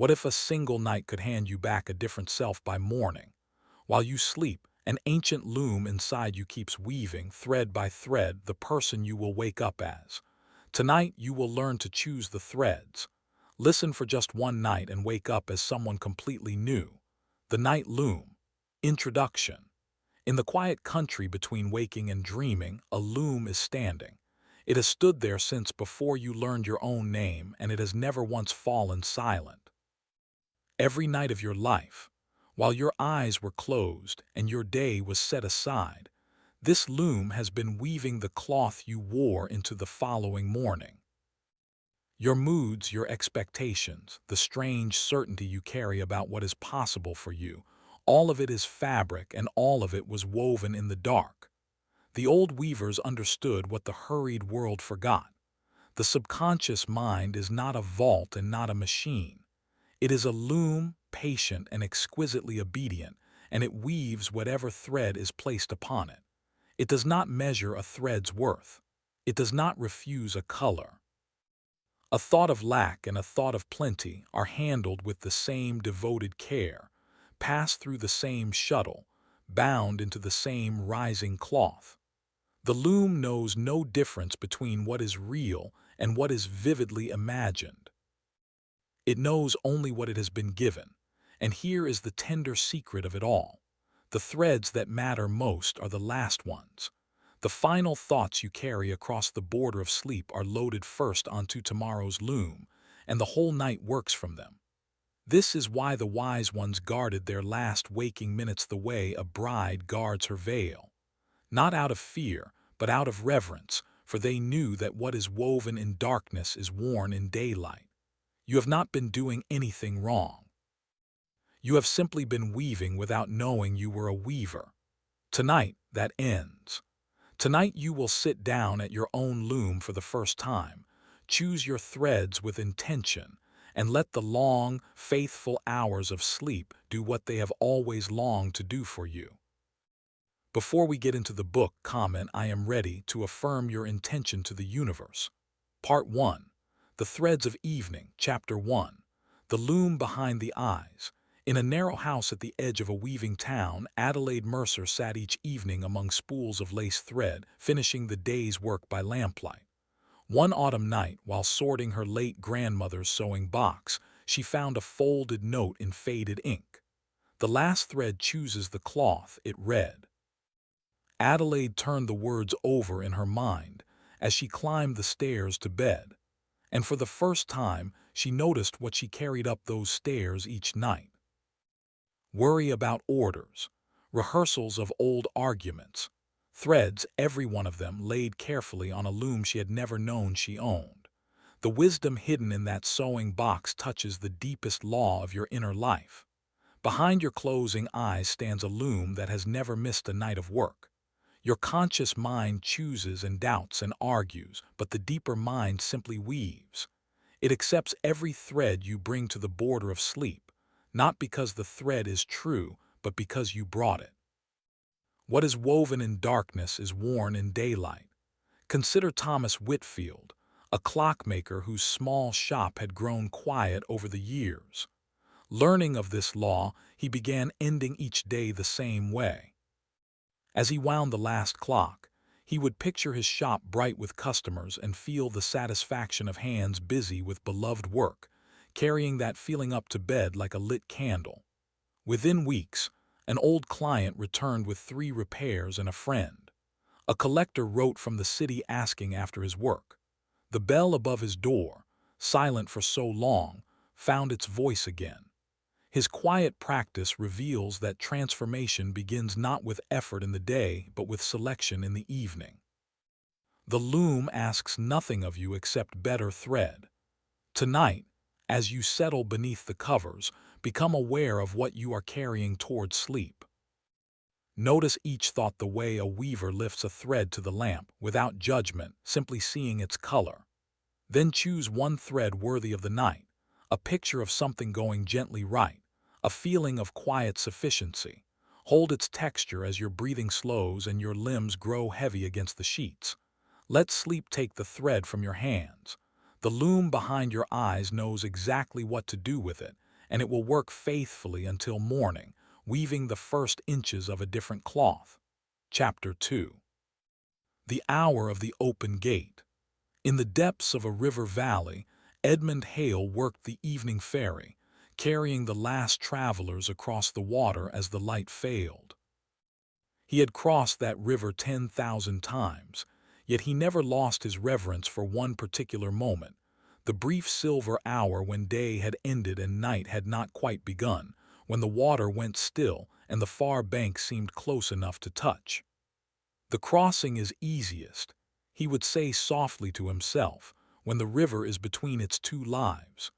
What if a single night could hand you back a different self by morning? While you sleep, an ancient loom inside you keeps weaving, thread by thread, the person you will wake up as. Tonight, you will learn to choose the threads. Listen for just one night and wake up as someone completely new. The Night Loom. Introduction. In the quiet country between waking and dreaming, a loom is standing. It has stood there since before you learned your own name, and it has never once fallen silent. Every night of your life, while your eyes were closed and your day was set aside, this loom has been weaving the cloth you wore into the following morning. Your moods, your expectations, the strange certainty you carry about what is possible for you, all of it is fabric and all of it was woven in the dark. The old weavers understood what the hurried world forgot. The subconscious mind is not a vault and not a machine. It is a loom, patient and exquisitely obedient, and it weaves whatever thread is placed upon it. It does not measure a thread's worth. It does not refuse a color. A thought of lack and a thought of plenty are handled with the same devoted care, pass through the same shuttle, bound into the same rising cloth. The loom knows no difference between what is real and what is vividly imagined. It knows only what it has been given, and here is the tender secret of it all. The threads that matter most are the last ones. The final thoughts you carry across the border of sleep are loaded first onto tomorrow's loom, and the whole night works from them. This is why the wise ones guarded their last waking minutes the way a bride guards her veil. Not out of fear, but out of reverence, for they knew that what is woven in darkness is worn in daylight. You have not been doing anything wrong. You have simply been weaving without knowing you were a weaver. Tonight, that ends. Tonight you will sit down at your own loom for the first time, choose your threads with intention, and let the long, faithful hours of sleep do what they have always longed to do for you. Before we get into the book, comment "I am ready" to affirm your intention to the universe. Part 1. The Threads of Evening, Chapter 1. The Loom Behind the Eyes. In a narrow house at the edge of a weaving town, Adelaide Mercer sat each evening among spools of lace thread, finishing the day's work by lamplight. One autumn night, while sorting her late grandmother's sewing box, she found a folded note in faded ink. "The last thread chooses the cloth," it read. Adelaide turned the words over in her mind as she climbed the stairs to bed, and for the first time she noticed what she carried up those stairs each night. Worry about orders, rehearsals of old arguments, threads, every one of them laid carefully on a loom she had never known she owned. The wisdom hidden in that sewing box touches the deepest law of your inner life. Behind your closing eyes stands a loom that has never missed a night of work. Your conscious mind chooses and doubts and argues, but the deeper mind simply weaves. It accepts every thread you bring to the border of sleep, not because the thread is true, but because you brought it. What is woven in darkness is worn in daylight. Consider Thomas Whitfield, a clockmaker whose small shop had grown quiet over the years. Learning of this law, he began ending each day the same way. As he wound the last clock, he would picture his shop bright with customers and feel the satisfaction of hands busy with beloved work, carrying that feeling up to bed like a lit candle. Within weeks, an old client returned with 3 repairs and a friend. A collector wrote from the city asking after his work. The bell above his door, silent for so long, found its voice again. His quiet practice reveals that transformation begins not with effort in the day, but with selection in the evening. The loom asks nothing of you except better thread. Tonight, as you settle beneath the covers, become aware of what you are carrying toward sleep. Notice each thought the way a weaver lifts a thread to the lamp, without judgment, simply seeing its color. Then choose one thread worthy of the night, a picture of something going gently right, a feeling of quiet sufficiency. Hold its texture as your breathing slows and your limbs grow heavy against the sheets. Let sleep take the thread from your hands. The loom behind your eyes knows exactly what to do with it, and it will work faithfully until morning, weaving the first inches of a different cloth. Chapter 2. The Hour of the Open Gate. In the depths of a river valley, Edmund Hale worked the evening ferry, carrying the last travelers across the water as the light failed. He had crossed that river 10,000 times, yet he never lost his reverence for one particular moment, the brief silver hour when day had ended and night had not quite begun, when the water went still and the far bank seemed close enough to touch. The crossing is easiest, he would say softly to himself, when the river is between its two lives.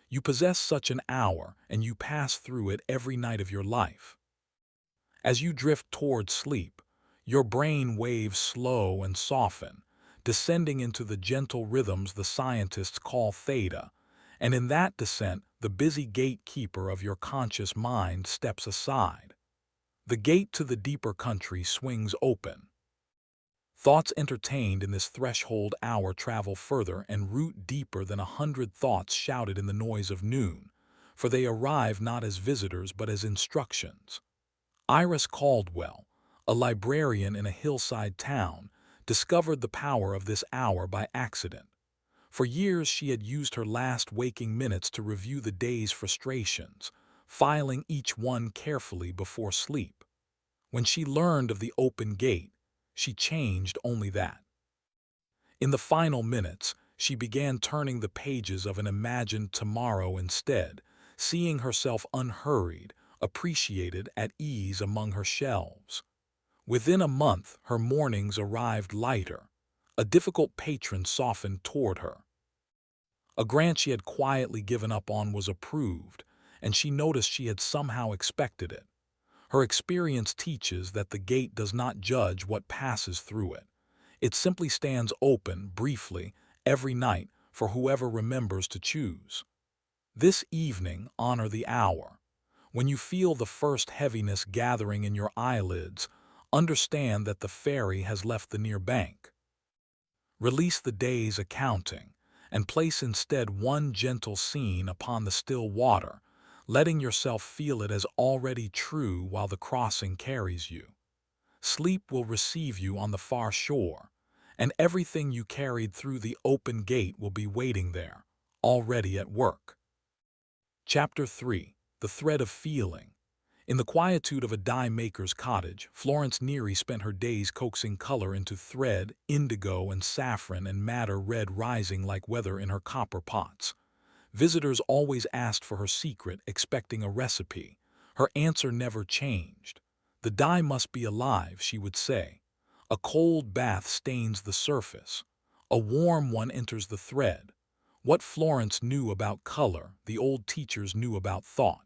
You possess such an hour, and you pass through it every night of your life. As you drift toward sleep, your brain waves slow and soften, descending into the gentle rhythms the scientists call theta, and in that descent the busy gatekeeper of your conscious mind steps aside. The gate to the deeper country swings open. Thoughts entertained in this threshold hour travel further and root deeper than 100 thoughts shouted in the noise of noon, for they arrive not as visitors but as instructions. Iris Caldwell, a librarian in a hillside town, discovered the power of this hour by accident. For years she had used her last waking minutes to review the day's frustrations, filing each one carefully before sleep. When she learned of the open gate, she changed only that. In the final minutes, she began turning the pages of an imagined tomorrow instead, seeing herself unhurried, appreciated, at ease among her shelves. Within a month, her mornings arrived lighter. A difficult patron softened toward her. A grant she had quietly given up on was approved, and she noticed she had somehow expected it. Her experience teaches that the gate does not judge what passes through it. It simply stands open, briefly, every night for whoever remembers to choose. This evening, honor the hour. When you feel the first heaviness gathering in your eyelids, understand that the ferry has left the near bank. Release the day's accounting, and place instead one gentle scene upon the still water, letting yourself feel it as already true while the crossing carries you. Sleep will receive you on the far shore, and everything you carried through the open gate will be waiting there, already at work. Chapter 3. The Thread of Feeling. In the quietude of a dye-maker's cottage, Florence Neary spent her days coaxing color into thread, indigo and saffron and madder red rising like weather in her copper pots. Visitors always asked for her secret, expecting a recipe. Her answer never changed. The dye must be alive, she would say. A cold bath stains the surface. A warm one enters the thread. What Florence knew about color, the old teachers knew about thought.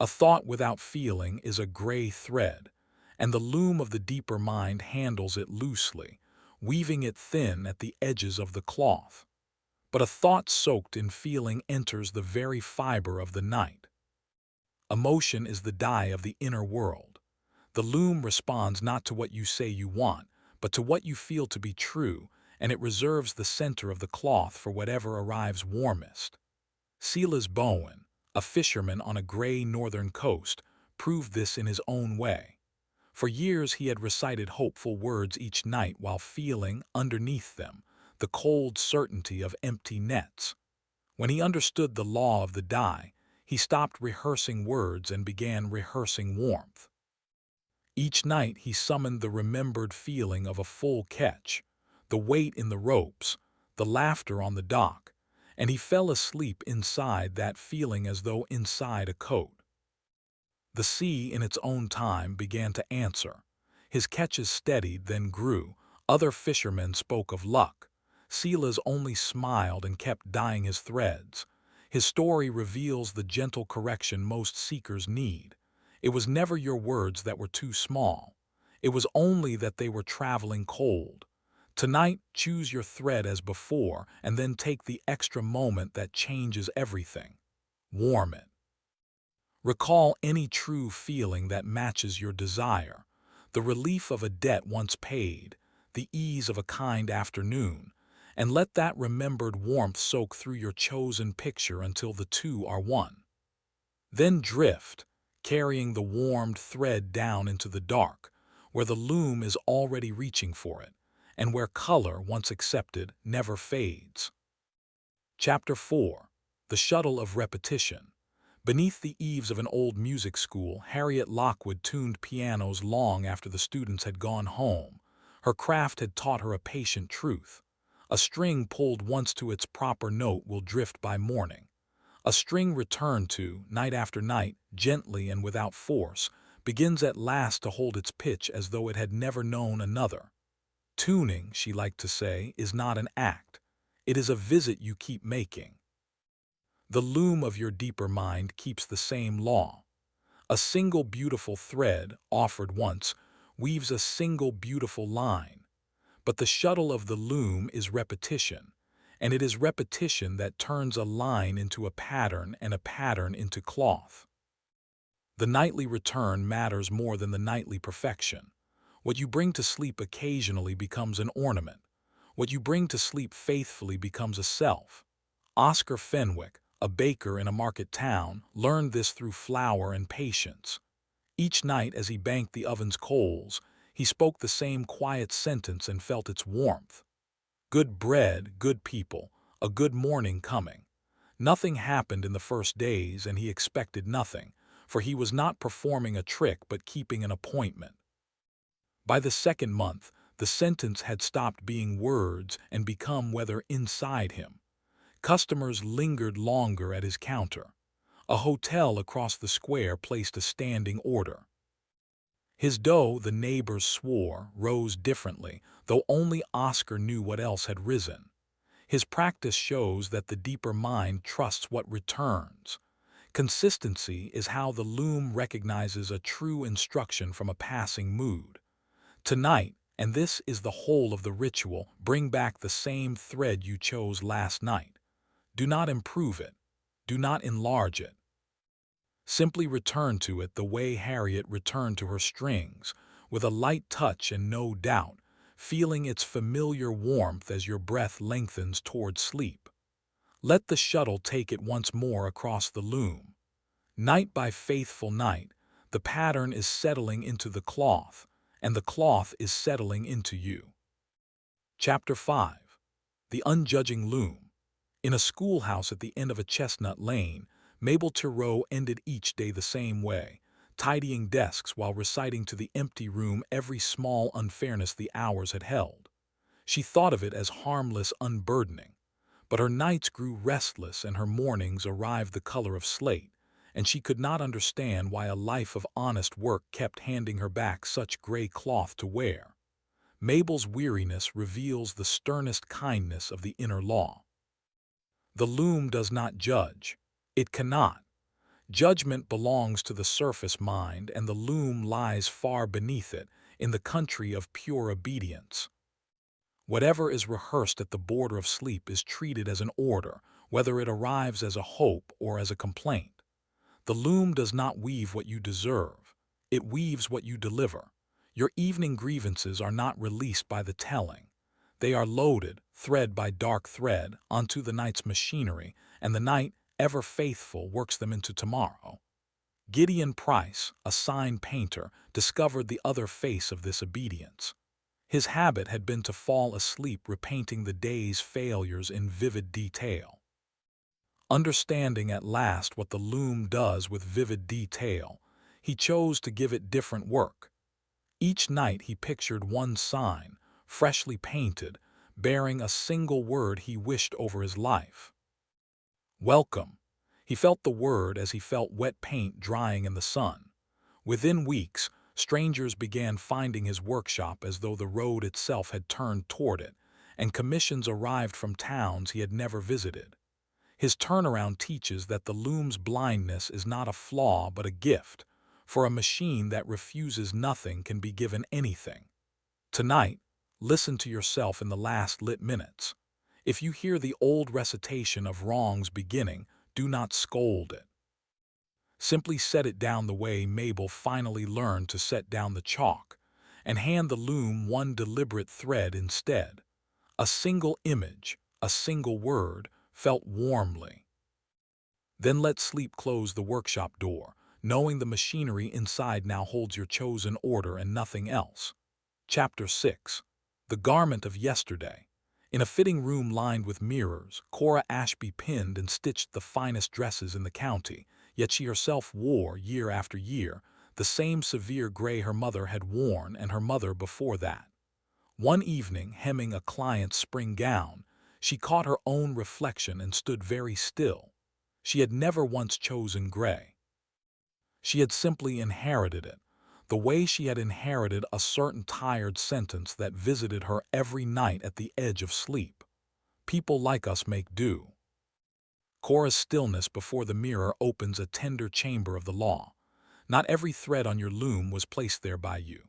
A thought without feeling is a gray thread, and the loom of the deeper mind handles it loosely, weaving it thin at the edges of the cloth. But a thought soaked in feeling enters the very fiber of the night. Emotion is the dye of the inner world. The loom responds not to what you say you want, but to what you feel to be true, and it reserves the center of the cloth for whatever arrives warmest. Silas Bowen, a fisherman on a gray northern coast, proved this in his own way. For years he had recited hopeful words each night while feeling, underneath them, the cold certainty of empty nets. When he understood the law of the dye, he stopped rehearsing words and began rehearsing warmth. Each night he summoned the remembered feeling of a full catch, the weight in the ropes, the laughter on the dock, and he fell asleep inside that feeling as though inside a coat. The sea in its own time began to answer. His catches steadied, then grew. Other fishermen spoke of luck. Silas only smiled and kept dyeing his threads. His story reveals the gentle correction most seekers need. It was never your words that were too small. It was only that they were traveling cold. Tonight, choose your thread as before, and then take the extra moment that changes everything. Warm it. Recall any true feeling that matches your desire. The relief of a debt once paid, the ease of a kind afternoon, and let that remembered warmth soak through your chosen picture until the two are one. Then drift, carrying the warmed thread down into the dark, where the loom is already reaching for it, and where color, once accepted, never fades. Chapter 4. The Shuttle of Repetition. Beneath the eaves of an old music school, Harriet Lockwood tuned pianos long after the students had gone home. Her craft had taught her a patient truth. A string pulled once to its proper note will drift by morning. A string returned to, night after night, gently and without force, begins at last to hold its pitch as though it had never known another. Tuning, she liked to say, is not an act. It is a visit you keep making. The loom of your deeper mind keeps the same law. A single beautiful thread, offered once, weaves a single beautiful line. But the shuttle of the loom is repetition, and it is repetition that turns a line into a pattern and a pattern into cloth. The nightly return matters more than the nightly perfection. What you bring to sleep occasionally becomes an ornament. What you bring to sleep faithfully becomes a self. Oscar Fenwick, a baker in a market town, learned this through flour and patience. Each night as he banked the oven's coals, he spoke the same quiet sentence and felt its warmth. Good bread, good people, a good morning coming. Nothing happened in the first days, and he expected nothing, for he was not performing a trick but keeping an appointment. By the second month, the sentence had stopped being words and become weather inside him. Customers lingered longer at his counter. A hotel across the square placed a standing order. His dough, the neighbors swore, rose differently, though only Oscar knew what else had risen. His practice shows that the deeper mind trusts what returns. Consistency is how the loom recognizes a true instruction from a passing mood. Tonight, and this is the whole of the ritual, bring back the same thread you chose last night. Do not improve it. Do not enlarge it. Simply return to it the way Harriet returned to her strings, with a light touch and no doubt, feeling its familiar warmth as your breath lengthens toward sleep. Let the shuttle take it once more across the loom. Night by faithful night, the pattern is settling into the cloth, and the cloth is settling into you. Chapter 5. The Unjudging Loom. In a schoolhouse at the end of a chestnut lane, Mabel Thoreau ended each day the same way, tidying desks while reciting to the empty room every small unfairness the hours had held. She thought of it as harmless unburdening, but her nights grew restless and her mornings arrived the color of slate, and she could not understand why a life of honest work kept handing her back such gray cloth to wear. Mabel's weariness reveals the sternest kindness of the inner law. The loom does not judge. It cannot. Judgment belongs to the surface mind, and the loom lies far beneath it, in the country of pure obedience. Whatever is rehearsed at the border of sleep is treated as an order, whether it arrives as a hope or as a complaint. The loom does not weave what you deserve. It weaves what you deliver. Your evening grievances are not released by the telling. They are loaded, thread by dark thread, onto the night's machinery, and the night, ever faithful, works them into tomorrow. Gideon Price, a sign painter, discovered the other face of this obedience. His habit had been to fall asleep repainting the day's failures in vivid detail. Understanding at last what the loom does with vivid detail, he chose to give it different work. Each night he pictured one sign, freshly painted, bearing a single word he wished over his life. Welcome. He felt the word as he felt wet paint drying in the sun. Within weeks, strangers began finding his workshop as though the road itself had turned toward it, and commissions arrived from towns he had never visited. His turnaround teaches that the loom's blindness is not a flaw but a gift, for a machine that refuses nothing can be given anything. Tonight, listen to yourself in the last lit minutes. If you hear the old recitation of wrongs beginning, do not scold it. Simply set it down the way Mabel finally learned to set down the chalk, and hand the loom one deliberate thread instead. A single image, a single word, felt warmly. Then let sleep close the workshop door, knowing the machinery inside now holds your chosen order and nothing else. Chapter 6. The Garment of Yesterday. In a fitting room lined with mirrors, Cora Ashby pinned and stitched the finest dresses in the county, yet she herself wore, year after year, the same severe gray her mother had worn and her mother before that. One evening, hemming a client's spring gown, she caught her own reflection and stood very still. She had never once chosen gray. She had simply inherited it, the way she had inherited a certain tired sentence that visited her every night at the edge of sleep. People like us make do. Cora's stillness before the mirror opens a tender chamber of the law. Not every thread on your loom was placed there by you.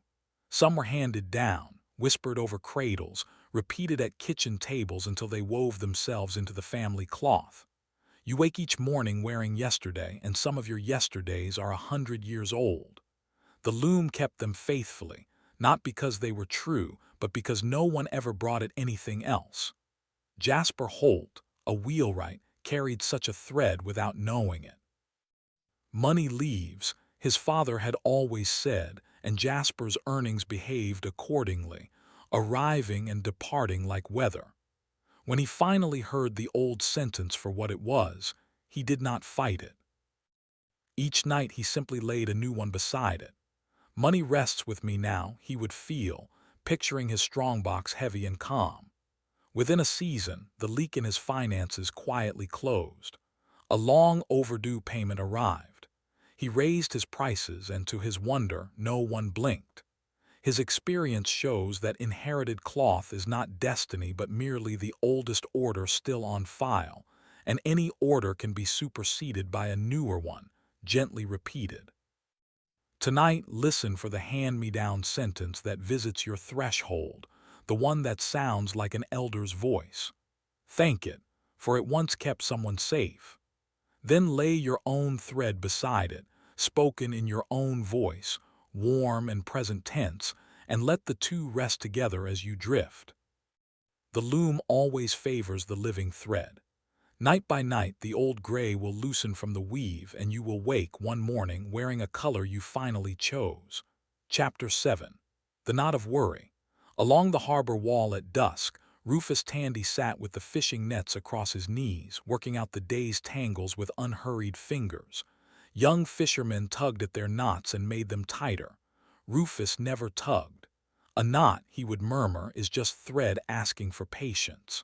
Some were handed down, whispered over cradles, repeated at kitchen tables until they wove themselves into the family cloth. You wake each morning wearing yesterday, and some of your yesterdays are 100 years old. The loom kept them faithfully, not because they were true, but because no one ever brought it anything else. Jasper Holt, a wheelwright, carried such a thread without knowing it. Money leaves, his father had always said, and Jasper's earnings behaved accordingly, arriving and departing like weather. When he finally heard the old sentence for what it was, he did not fight it. Each night he simply laid a new one beside it. Money rests with me now, he would feel, picturing his strongbox heavy and calm. Within a season, the leak in his finances quietly closed. A long overdue payment arrived. He raised his prices, and to his wonder, no one blinked. His experience shows that inherited cloth is not destiny but merely the oldest order still on file, and any order can be superseded by a newer one, gently repeated. Tonight, listen for the hand-me-down sentence that visits your threshold, the one that sounds like an elder's voice. Thank it, for it once kept someone safe. Then lay your own thread beside it, spoken in your own voice, warm and present tense, and let the two rest together as you drift. The loom always favors the living thread. Night by night, the old gray will loosen from the weave, and you will wake one morning wearing a color you finally chose. Chapter 7. The Knot of Worry. Along the harbor wall at dusk, Rufus Tandy sat with the fishing nets across his knees, working out the day's tangles with unhurried fingers. Young fishermen tugged at their knots and made them tighter. Rufus never tugged. A knot, he would murmur, is just thread asking for patience.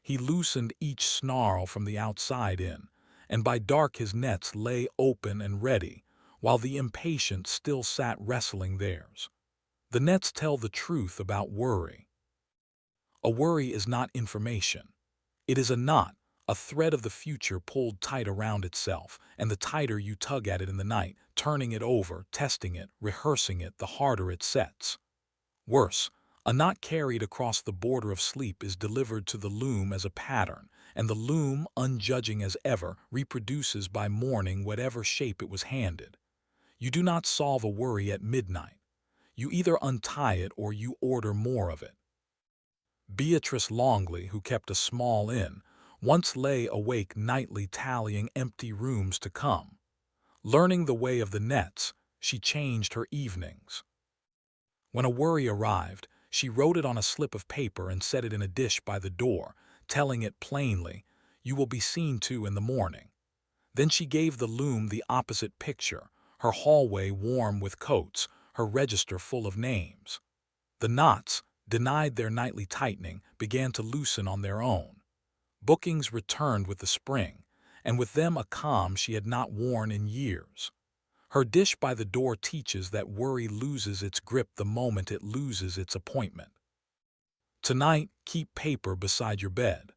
He loosened each snarl from the outside in, and by dark his nets lay open and ready, while the impatient still sat wrestling theirs. The nets tell the truth about worry. A worry is not information. It is a knot, a thread of the future pulled tight around itself, and the tighter you tug at it in the night, turning it over, testing it, rehearsing it, the harder it sets. Worse, a knot carried across the border of sleep is delivered to the loom as a pattern, and the loom, unjudging as ever, reproduces by morning whatever shape it was handed. You do not solve a worry at midnight. You either untie it or you order more of it. Beatrice Longley, who kept a small inn, once lay awake nightly tallying empty rooms to come. Learning the way of the nets, she changed her evenings. When a worry arrived, she wrote it on a slip of paper and set it in a dish by the door, telling it plainly, "You will be seen to in the morning." Then she gave the loom the opposite picture, her hallway warm with coats, her register full of names. The knots, denied their nightly tightening, began to loosen on their own. Bookings returned with the spring, and with them a calm she had not worn in years. Her dish by the door teaches that worry loses its grip the moment it loses its appointment. Tonight, keep paper beside your bed.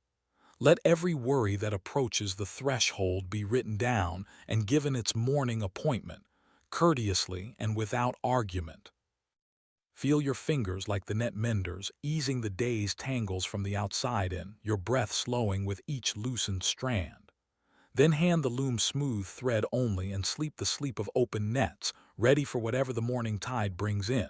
Let every worry that approaches the threshold be written down and given its morning appointment, courteously and without argument. Feel your fingers like the net menders, easing the day's tangles from the outside in, your breath slowing with each loosened strand. Then hand the loom smooth thread only and sleep the sleep of open nets, ready for whatever the morning tide brings in.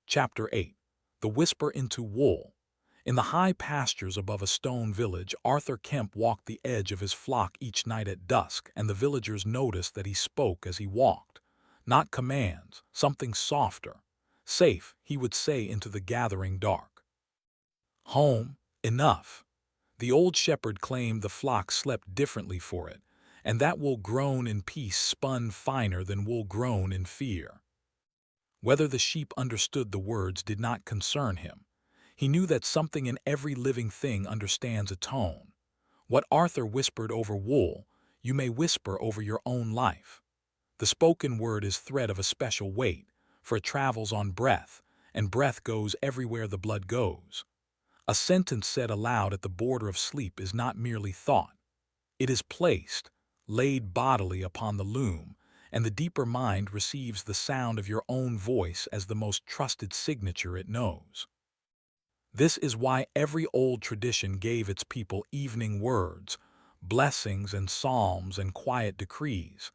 Chapter 8. The Whisper into Wool. In the high pastures above a stone village, Arthur Kemp walked the edge of his flock each night at dusk, and the villagers noticed that he spoke as he walked. Not commands, something softer. Safe, he would say into the gathering dark. Home, enough. The old shepherd claimed the flock slept differently for it, and that wool grown in peace spun finer than wool grown in fear. Whether the sheep understood the words did not concern him. He knew that something in every living thing understands a tone. What Arthur whispered over wool, you may whisper over your own life. The spoken word is thread of a special weight, for it travels on breath, and breath goes everywhere the blood goes. A sentence said aloud at the border of sleep is not merely thought. It is placed, laid bodily upon the loom, and the deeper mind receives the sound of your own voice as the most trusted signature it knows. This is why every old tradition gave its people evening words, blessings and psalms and quiet decrees,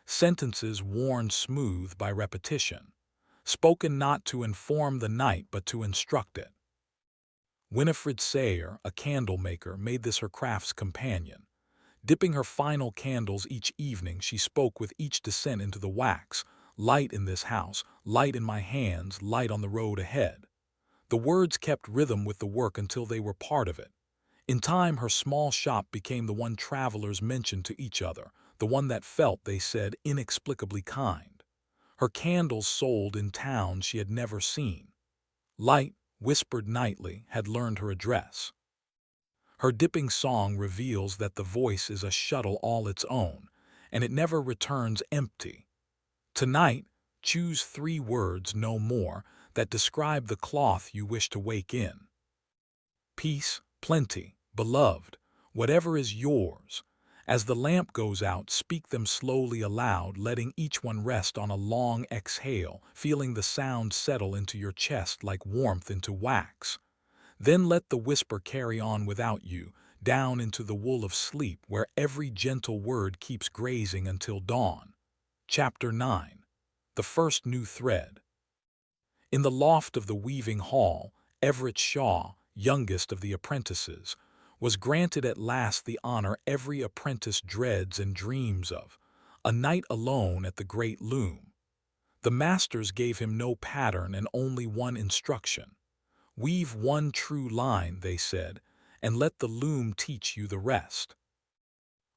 sentences worn smooth by repetition, spoken not to inform the night but to instruct it. Winifred Sayer, a candle maker, made this her craft's companion. Dipping her final candles each evening, she spoke with each descent into the wax, light in this house, light in my hands, light on the road ahead. The words kept rhythm with the work until they were part of it. In time, her small shop became the one travelers mentioned to each other, the one that felt, they said, inexplicably kind. Her candles sold in towns she had never seen. Light, whispered nightly, had learned her address. Her dipping song reveals that the voice is a shuttle all its own, and it never returns empty. Tonight, choose 3 words, no more, that describe the cloth you wish to wake in. Peace, plenty, beloved, whatever is yours. As the lamp goes out, speak them slowly aloud, letting each one rest on a long exhale, feeling the sound settle into your chest like warmth into wax. Then let the whisper carry on without you, down into the wool of sleep where every gentle word keeps grazing until dawn. Chapter 9. The First New Thread. In the loft of the weaving hall, Everett Shaw, youngest of the apprentices, was granted at last the honor every apprentice dreads and dreams of, a night alone at the great loom. The masters gave him no pattern and only one instruction. Weave one true line, they said, and let the loom teach you the rest.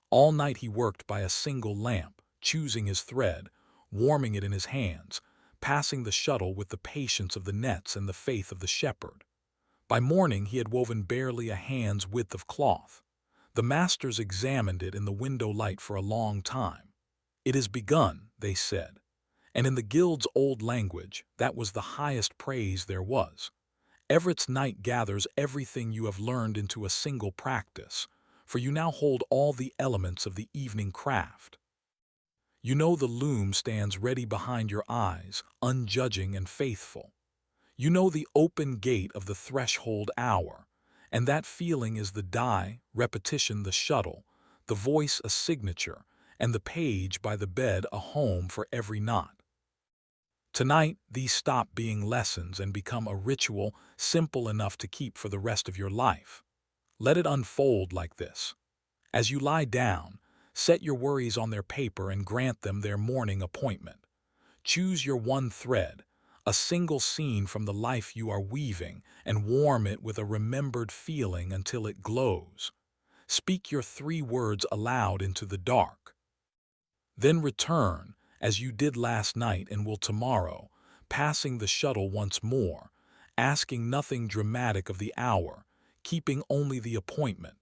All night he worked by a single lamp, choosing his thread, warming it in his hands, passing the shuttle with the patience of the nets and the faith of the shepherd. By morning he had woven barely a hand's width of cloth. The masters examined it in the window light for a long time. It is begun, they said, and in the guild's old language, that was the highest praise there was. Everett's night gathers everything you have learned into a single practice, for you now hold all the elements of the evening craft. You know the loom stands ready behind your eyes, unjudging and faithful. You know the open gate of the threshold hour, and that feeling is the die, repetition the shuttle, the voice a signature, and the page by the bed a home for every knot. Tonight, these stop being lessons and become a ritual simple enough to keep for the rest of your life. Let it unfold like this. As you lie down, set your worries on their paper and grant them their morning appointment. Choose your one thread, a single scene from the life you are weaving, and warm it with a remembered feeling until it glows. Speak your 3 words aloud into the dark. Then return, as you did last night and will tomorrow, passing the shuttle once more, asking nothing dramatic of the hour, keeping only the appointment.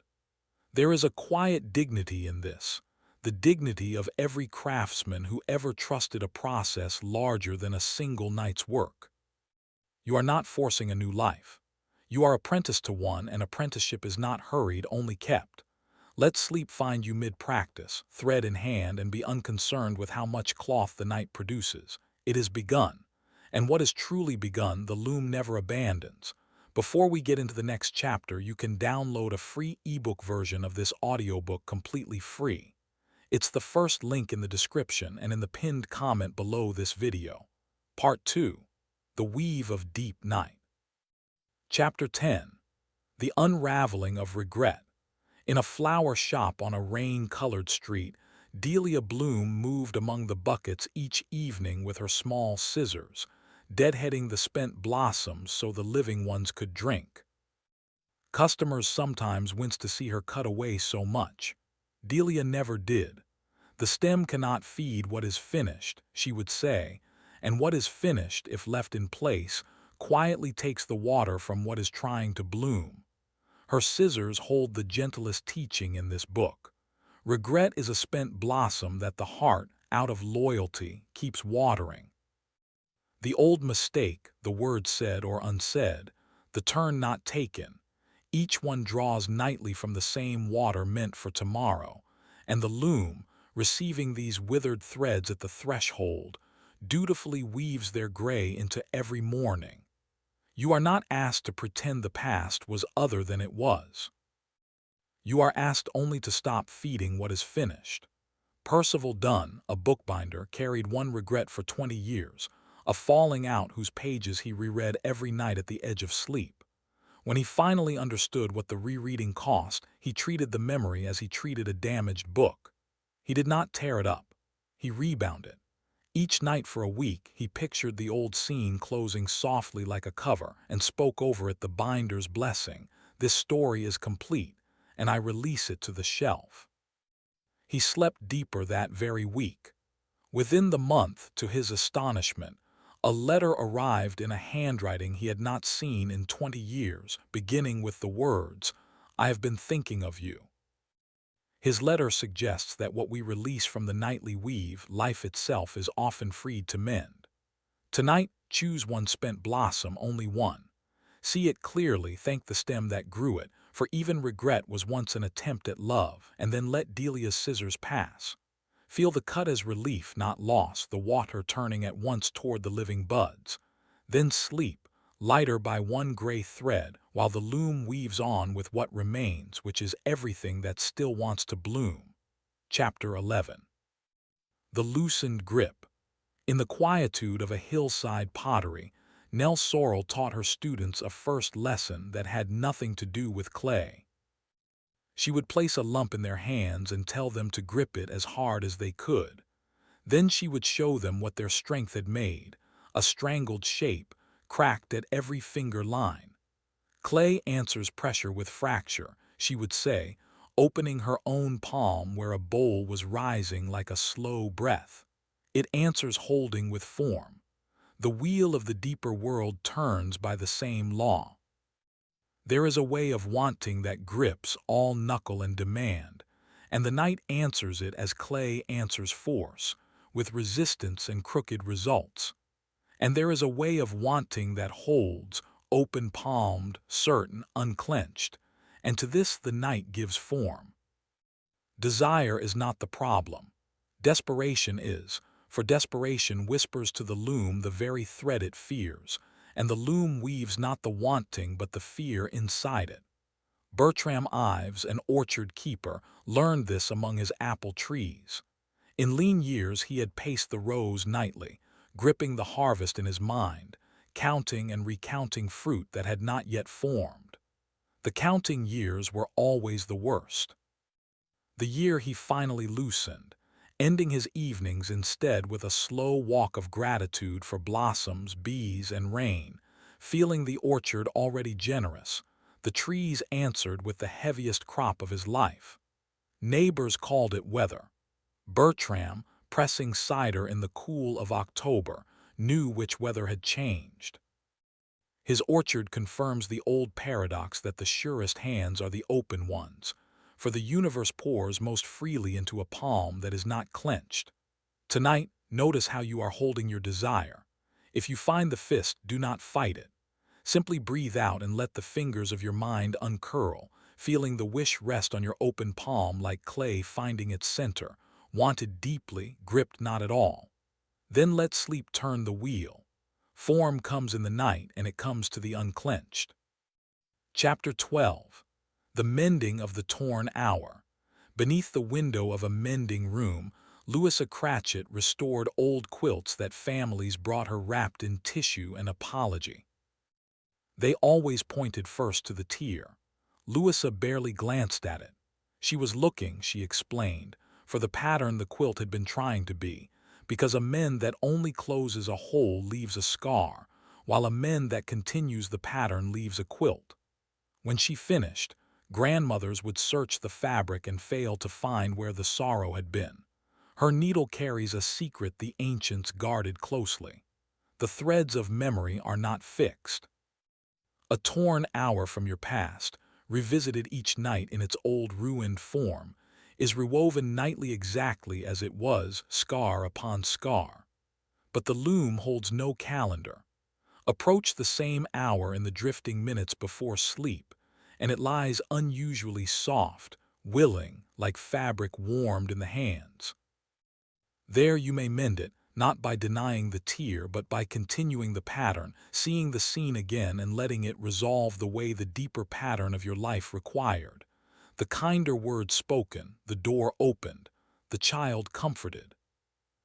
There is a quiet dignity in this, the dignity of every craftsman who ever trusted a process larger than a single night's work. You are not forcing a new life. You are apprenticed to one, and apprenticeship is not hurried, only kept. Let sleep find you mid-practice, thread in hand, and be unconcerned with how much cloth the night produces. It is begun, and what is truly begun the loom never abandons. Before we get into the next chapter, you can download a free ebook version of this audiobook completely free. It's the first link in the description and in the pinned comment below this video. Part 2. The Weave of Deep Night. Chapter 10. The unraveling of regret. In a flower shop on a rain-colored street, Delia Bloom moved among the buckets each evening with her small scissors, deadheading the spent blossoms so the living ones could drink. Customers sometimes winced to see her cut away so much. Delia never did. The stem cannot feed what is finished, she would say, and what is finished, if left in place, quietly takes the water from what is trying to bloom. Her scissors hold the gentlest teaching in this book. Regret is a spent blossom that the heart, out of loyalty, keeps watering. The old mistake, the word said or unsaid, the turn not taken, each one draws nightly from the same water meant for tomorrow, and the loom, receiving these withered threads at the threshold, dutifully weaves their gray into every morning. You are not asked to pretend the past was other than it was. You are asked only to stop feeding what is finished. Percival Dunn, a bookbinder, carried one regret for 20 years, a falling out whose pages he reread every night at the edge of sleep. When he finally understood what the rereading cost, he treated the memory as he treated a damaged book. He did not tear it up. He rebound it. Each night for a week, he pictured the old scene closing softly like a cover and spoke over it the binder's blessing. This story is complete, and I release it to the shelf. He slept deeper that very week. Within the month, to his astonishment, a letter arrived in a handwriting he had not seen in 20 years, beginning with the words, "I have been thinking of you." His letter suggests that what we release from the nightly weave, life itself is often freed to mend. Tonight, choose one spent blossom, only one. See it clearly, thank the stem that grew it, for even regret was once an attempt at love, and then let Delia's scissors pass. Feel the cut as relief, not loss, the water turning at once toward the living buds. Then sleep, lighter by one gray thread, while the loom weaves on with what remains, which is everything that still wants to bloom. Chapter 11. The Loosened Grip. In the quietude of a hillside pottery, Nell Sorrell taught her students a first lesson that had nothing to do with clay. She would place a lump in their hands and tell them to grip it as hard as they could. Then she would show them what their strength had made, a strangled shape, cracked at every finger line. Clay answers pressure with fracture, she would say, opening her own palm where a bowl was rising like a slow breath. It answers holding with form. The wheel of the deeper world turns by the same law. There is a way of wanting that grips all knuckle and demand, and the night answers it as clay answers force, with resistance and crooked results. And there is a way of wanting that holds, open-palmed, certain, unclenched, and to this the night gives form. Desire is not the problem. Desperation is, for desperation whispers to the loom the very thread it fears, and the loom weaves not the wanting but the fear inside it. Bertram Ives, an orchard keeper, learned this among his apple trees. In lean years he had paced the rows nightly, gripping the harvest in his mind, counting and recounting fruit that had not yet formed. The counting years were always the worst. The year he finally loosened, ending his evenings instead with a slow walk of gratitude for blossoms, bees, and rain, feeling the orchard already generous, the trees answered with the heaviest crop of his life. Neighbors called it weather. Bertram, pressing cider in the cool of October, knew which weather had changed. His orchard confirms the old paradox that the surest hands are the open ones, for the universe pours most freely into a palm that is not clenched. Tonight, notice how you are holding your desire. If you find the fist, do not fight it. Simply breathe out and let the fingers of your mind uncurl, feeling the wish rest on your open palm like clay finding its center, wanted deeply, gripped not at all. Then let sleep turn the wheel. Form comes in the night, and it comes to the unclenched. Chapter 12. The Mending of the Torn Hour. Beneath the window of a mending room, Louisa Cratchit restored old quilts that families brought her wrapped in tissue and apology. They always pointed first to the tear. Louisa barely glanced at it. She was looking, she explained, for the pattern the quilt had been trying to be, because a mend that only closes a hole leaves a scar, while a mend that continues the pattern leaves a quilt. When she finished, grandmothers would search the fabric and fail to find where the sorrow had been. Her needle carries a secret the ancients guarded closely. The threads of memory are not fixed. A torn hour from your past, revisited each night in its old ruined form, is rewoven nightly exactly as it was, scar upon scar. But the loom holds no calendar. Approach the same hour in the drifting minutes before sleep, and it lies unusually soft, willing, like fabric warmed in the hands. There you may mend it, not by denying the tear, but by continuing the pattern, seeing the scene again and letting it resolve the way the deeper pattern of your life required. The kinder words spoken, the door opened, the child comforted.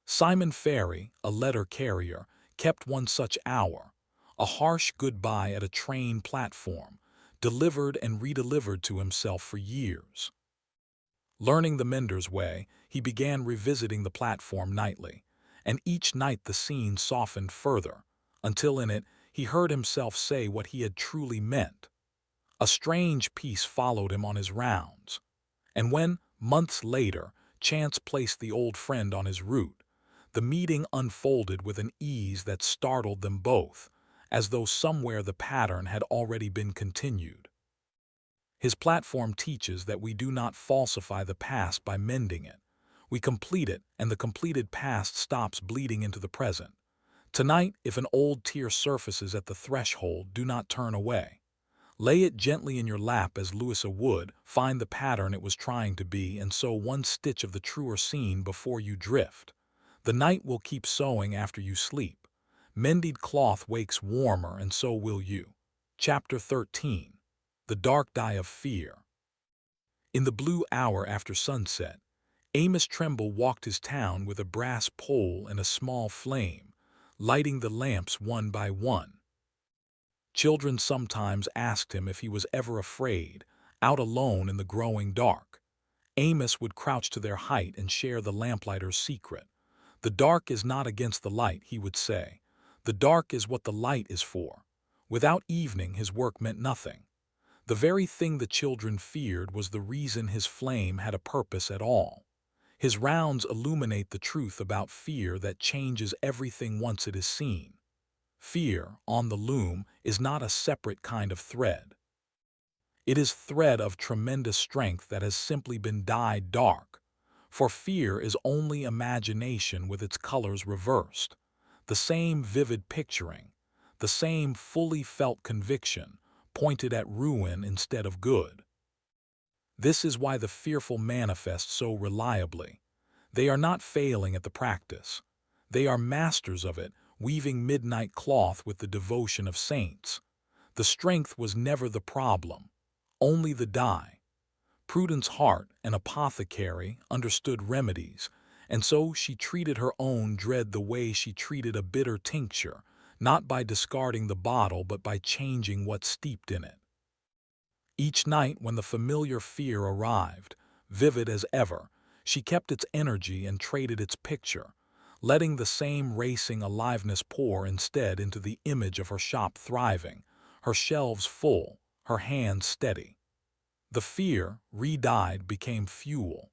Simon Ferry, a letter carrier, kept one such hour, a harsh goodbye at a train platform, delivered and redelivered to himself for years. Learning the mender's way, he began revisiting the platform nightly, and each night the scene softened further, until in it he heard himself say what he had truly meant. A strange peace followed him on his rounds, and when, months later, chance placed the old friend on his route, the meeting unfolded with an ease that startled them both, as though somewhere the pattern had already been continued. His platform teaches that we do not falsify the past by mending it. We complete it, and the completed past stops bleeding into the present. Tonight, if an old tear surfaces at the threshold, do not turn away. Lay it gently in your lap as Louisa would, find the pattern it was trying to be, and sew one stitch of the truer scene before you drift. The night will keep sewing after you sleep. Mended cloth wakes warmer, and so will you. Chapter 13. The Dark Dye of Fear. In the blue hour after sunset, Amos Tremble walked his town with a brass pole and a small flame, lighting the lamps one by one. Children sometimes asked him if he was ever afraid, out alone in the growing dark. Amos would crouch to their height and share the lamplighter's secret. The dark is not against the light, he would say. The dark is what the light is for. Without evening, his work meant nothing. The very thing the children feared was the reason his flame had a purpose at all. His rounds illuminate the truth about fear that changes everything once it is seen. Fear, on the loom, is not a separate kind of thread. It is thread of tremendous strength that has simply been dyed dark. For fear is only imagination with its colors reversed. The same vivid picturing, the same fully felt conviction, pointed at ruin instead of good. This is why the fearful manifest so reliably. They are not failing at the practice. They are masters of it, weaving midnight cloth with the devotion of saints. The strength was never the problem, only the dye. Prudence Hart, an apothecary, understood remedies, and so she treated her own dread the way she treated a bitter tincture, not by discarding the bottle but by changing what steeped in it. Each night when the familiar fear arrived, vivid as ever, she kept its energy and traded its picture, letting the same racing aliveness pour instead into the image of her shop thriving, her shelves full, her hands steady. The fear, re-dyed, became fuel.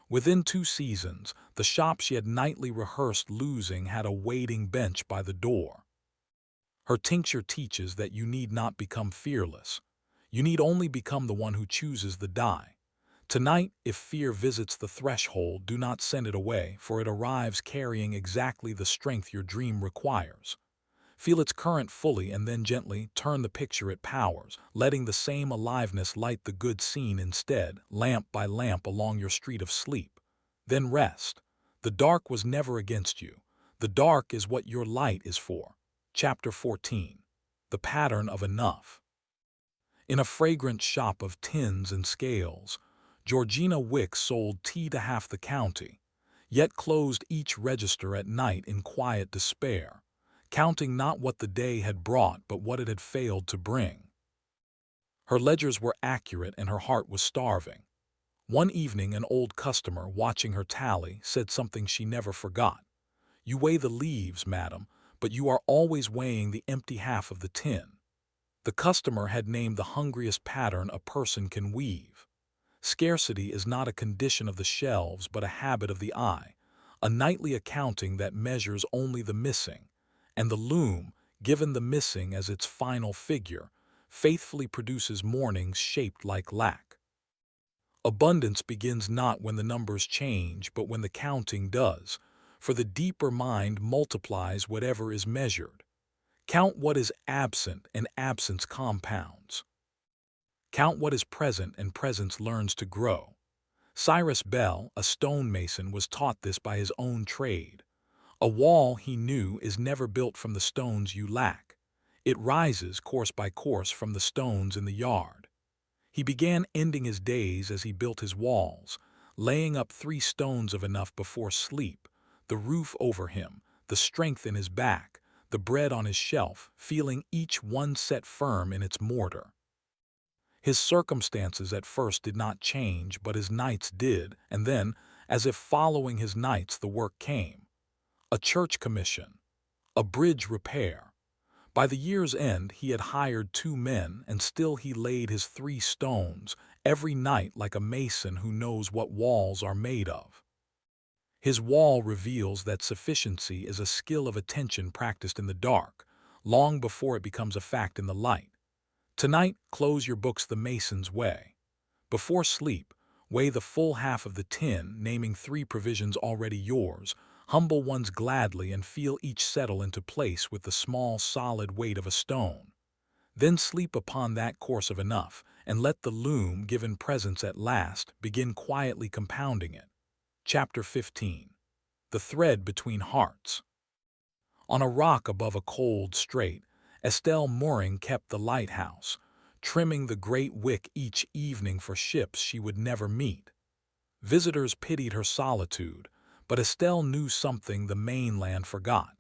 Within 2 seasons, the shop she had nightly rehearsed losing had a waiting bench by the door. Her tincture teaches that you need not become fearless. You need only become the one who chooses the dye. Tonight, if fear visits the threshold, do not send it away, for it arrives carrying exactly the strength your dream requires. Feel its current fully and then gently turn the picture it powers, letting the same aliveness light the good scene instead, lamp by lamp along your street of sleep. Then rest. The dark was never against you. The dark is what your light is for. Chapter 14. The Pattern of Enough. In a fragrant shop of tins and scales, Georgina Wicks sold tea to half the county, yet closed each register at night in quiet despair, counting not what the day had brought but what it had failed to bring. Her ledgers were accurate and her heart was starving. One evening, an old customer, watching her tally, said something she never forgot. "You weigh the leaves, madam, but you are always weighing the empty half of the tin." The customer had named the hungriest pattern a person can weave. Scarcity is not a condition of the shelves but a habit of the eye, a nightly accounting that measures only the missing, and the loom, given the missing as its final figure, faithfully produces mornings shaped like lack. Abundance begins not when the numbers change, but when the counting does, for the deeper mind multiplies whatever is measured. Count what is absent, and absence compounds. Count what is present, and presence learns to grow. Cyrus Bell, a stonemason, was taught this by his own trade. A wall, he knew, is never built from the stones you lack. It rises, course by course, from the stones in the yard. He began ending his days as he built his walls, laying up 3 stones of enough before sleep, the roof over him, the strength in his back, the bread on his shelf, feeling each one set firm in its mortar. His circumstances at first did not change, but his nights did, and then, as if following his nights, the work came. A church commission, a bridge repair. By the year's end he had hired 2 men, and still he laid his 3 stones, every night, like a mason who knows what walls are made of. His wall reveals that sufficiency is a skill of attention practiced in the dark, long before it becomes a fact in the light. Tonight, close your books the mason's way. Before sleep, weigh the full half of the tin, naming 3 provisions already yours. Humble ones gladly and feel each settle into place with the small, solid weight of a stone. Then sleep upon that course of enough, and let the loom, given presence at last, begin quietly compounding it. Chapter 15. The Thread Between Hearts. On a rock above a cold strait, Estelle Moring kept the lighthouse, trimming the great wick each evening for ships she would never meet. Visitors pitied her solitude, but Estelle knew something the mainland forgot.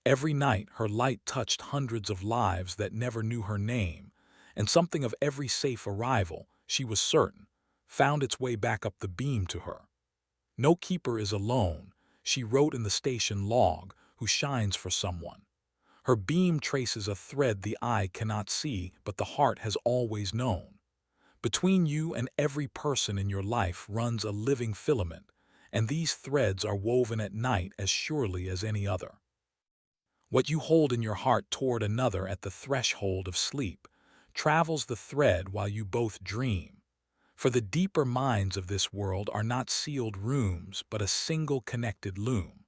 Every night her light touched hundreds of lives that never knew her name, and something of every safe arrival, she was certain, found its way back up the beam to her. "No keeper is alone," she wrote in the station log, "who shines for someone. Her beam traces a thread the eye cannot see, but the heart has always known. Between you and every person in your life runs a living filament, and these threads are woven at night as surely as any other. What you hold in your heart toward another at the threshold of sleep travels the thread while you both dream. For the deeper minds of this world are not sealed rooms, but a single connected loom.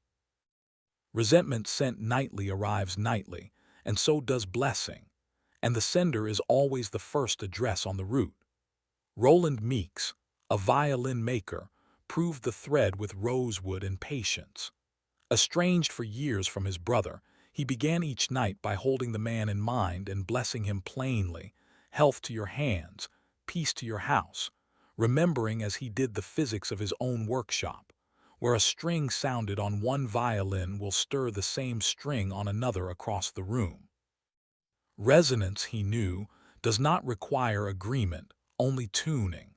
Resentment sent nightly arrives nightly, and so does blessing, and the sender is always the first address on the route. Roland Meeks, a violin maker, proved the thread with rosewood and patience. Estranged for years from his brother, he began each night by holding the man in mind and blessing him plainly, "Health to your hands, peace to your house," remembering as he did the physics of his own workshop, where a string sounded on one violin will stir the same string on another across the room. Resonance, he knew, does not require agreement, only tuning.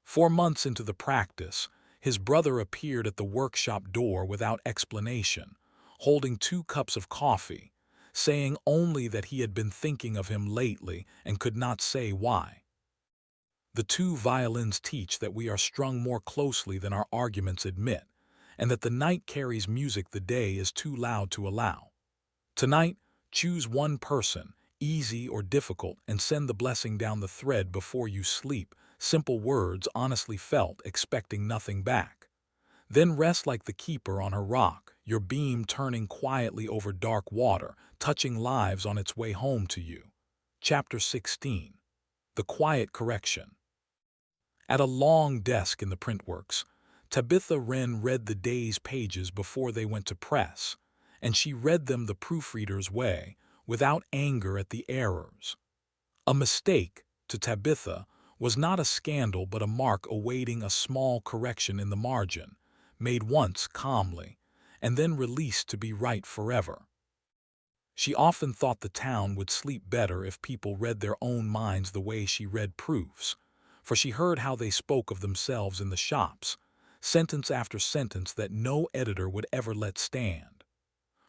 4 months into the practice, his brother appeared at the workshop door without explanation, holding 2 cups of coffee, saying only that he had been thinking of him lately and could not say why. The 2 violins teach that we are strung more closely than our arguments admit, and that the night carries music the day is too loud to allow. Tonight, choose one person, easy or difficult, and send the blessing down the thread before you sleep, simple words honestly felt, expecting nothing back. Then rest like the keeper on her rock, your beam turning quietly over dark water, touching lives on its way home to you. Chapter 16. The Quiet Correction. At a long desk in the printworks, Tabitha Wren read the day's pages before they went to press, and she read them the proofreader's way, without anger at the errors. A mistake, to Tabitha, was not a scandal but a mark awaiting a small correction in the margin, made once calmly, and then released to be right forever. She often thought the town would sleep better if people read their own minds the way she read proofs, for she heard how they spoke of themselves in the shops, sentence after sentence that no editor would ever let stand.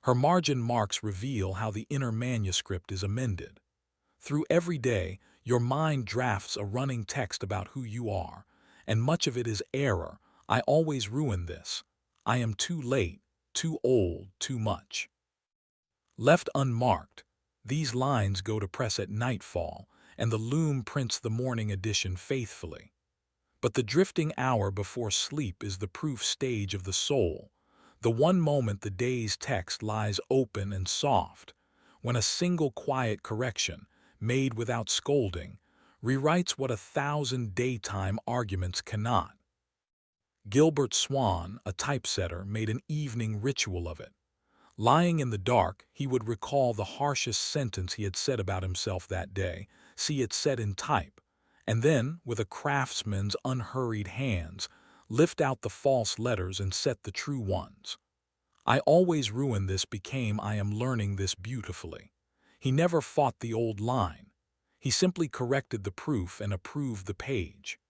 Her margin marks reveal how the inner manuscript is amended. Through every day, your mind drafts a running text about who you are, and much of it is error. I always ruin this. I am too late, too old, too much. Left unmarked, these lines go to press at nightfall, and the loom prints the morning edition faithfully. But the drifting hour before sleep is the proof stage of the soul, the one moment the day's text lies open and soft, when a single quiet correction, made without scolding, rewrites what 1,000 daytime arguments cannot. Gilbert Swan, a typesetter, made an evening ritual of it. Lying in the dark, he would recall the harshest sentence he had said about himself that day, see it set in type, and then, with a craftsman's unhurried hands, lift out the false letters and set the true ones. I always ruin this became I am learning this beautifully. He never fought the old line. He simply corrected the proof and approved the page.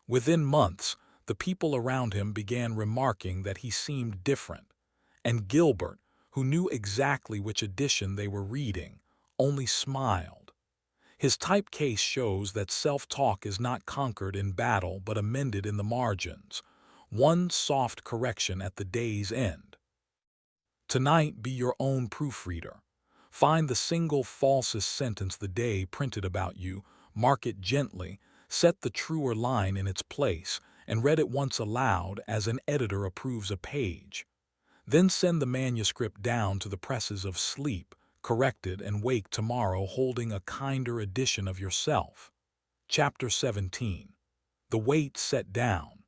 Within months, the people around him began remarking that he seemed different, and Gilbert, who knew exactly which edition they were reading, only smiled. His type case shows that self-talk is not conquered in battle but amended in the margins, one soft correction at the day's end. Tonight, be your own proofreader. Find the single falsest sentence the day printed about you, mark it gently, set the truer line in its place, and read it once aloud as an editor approves a page. Then send the manuscript down to the presses of sleep, corrected, and wake tomorrow holding a kinder edition of yourself. Chapter 17. The Weight Set Down.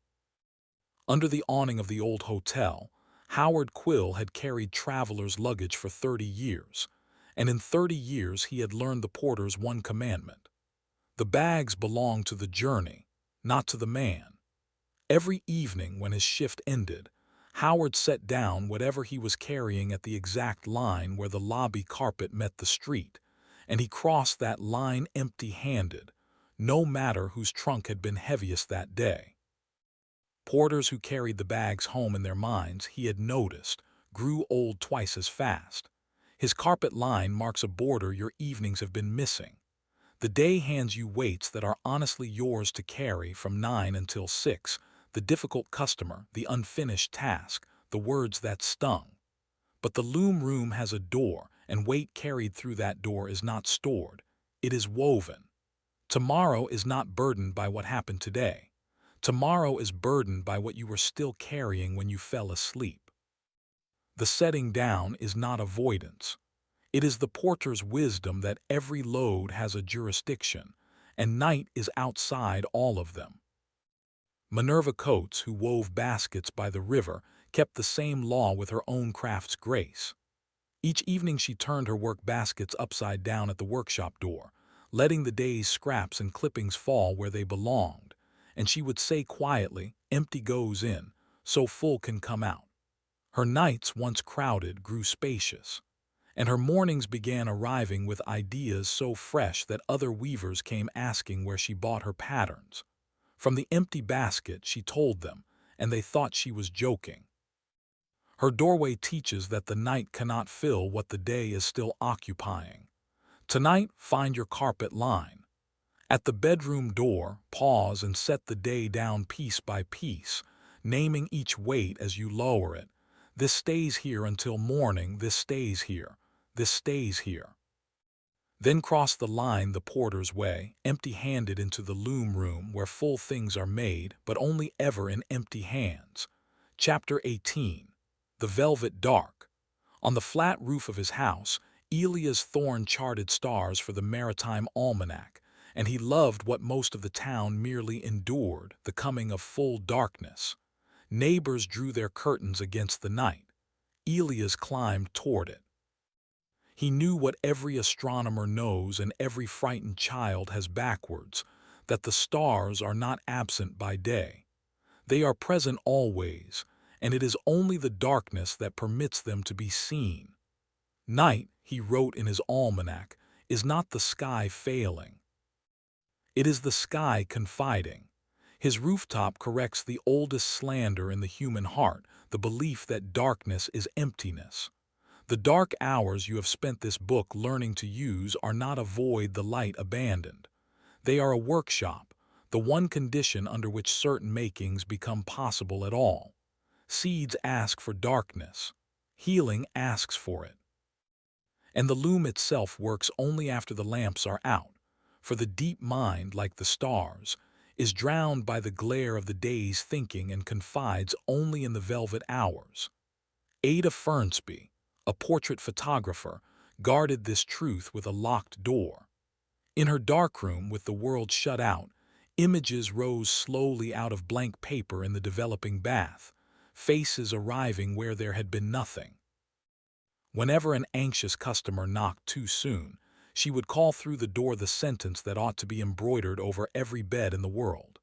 Under the awning of the old hotel, Howard Quill had carried travelers' luggage for 30 years, and in 30 years he had learned the porter's one commandment. The bags belonged to the journey, not to the man. Every evening when his shift ended, Howard set down whatever he was carrying at the exact line where the lobby carpet met the street, and he crossed that line empty-handed, no matter whose trunk had been heaviest that day. Porters who carried the bags home in their minds, he had noticed, grew old twice as fast. His carpet line marks a border your evenings have been missing. The day hands you weights that are honestly yours to carry from 9 until 6, the difficult customer, the unfinished task, the words that stung. But the loom room has a door, and weight carried through that door is not stored. It is woven. Tomorrow is not burdened by what happened today. Tomorrow is burdened by what you were still carrying when you fell asleep. The setting down is not avoidance. It is the porter's wisdom that every load has a jurisdiction, and night is outside all of them. Minerva Coates, who wove baskets by the river, kept the same law with her own craft's grace. Each evening she turned her work baskets upside down at the workshop door, letting the day's scraps and clippings fall where they belonged, and she would say quietly, "Empty goes in, so full can come out." Her nights, once crowded, grew spacious, and her mornings began arriving with ideas so fresh that other weavers came asking where she bought her patterns. From the empty basket, she told them, and they thought she was joking. Her doorway teaches that the night cannot fill what the day is still occupying. Tonight, find your carpet line. At the bedroom door, pause and set the day down piece by piece, naming each weight as you lower it. This stays here until morning, this stays here, this stays here. Then cross the line the porter's way, empty-handed into the loom room where full things are made, but only ever in empty hands. Chapter 18. The Velvet Dark. On the flat roof of his house, Elias Thorne charted stars for the Maritime Almanac, and he loved what most of the town merely endured, the coming of full darkness. Neighbors drew their curtains against the night. Elias climbed toward it. He knew what every astronomer knows and every frightened child has backwards, that the stars are not absent by day. They are present always, and it is only the darkness that permits them to be seen. Night, he wrote in his almanac, is not the sky failing. It is the sky confiding. His rooftop corrects the oldest slander in the human heart, the belief that darkness is emptiness. The dark hours you have spent this book learning to use are not a void the light abandoned. They are a workshop, the one condition under which certain makings become possible at all. Seeds ask for darkness. Healing asks for it. And the loom itself works only after the lamps are out, for the deep mind, like the stars, is drowned by the glare of the day's thinking and confides only in the velvet hours. Ada Fernsby, a portrait photographer, guarded this truth with a locked door. In her darkroom, with the world shut out, images rose slowly out of blank paper in the developing bath, faces arriving where there had been nothing. Whenever an anxious customer knocked too soon, she would call through the door the sentence that ought to be embroidered over every bed in the world.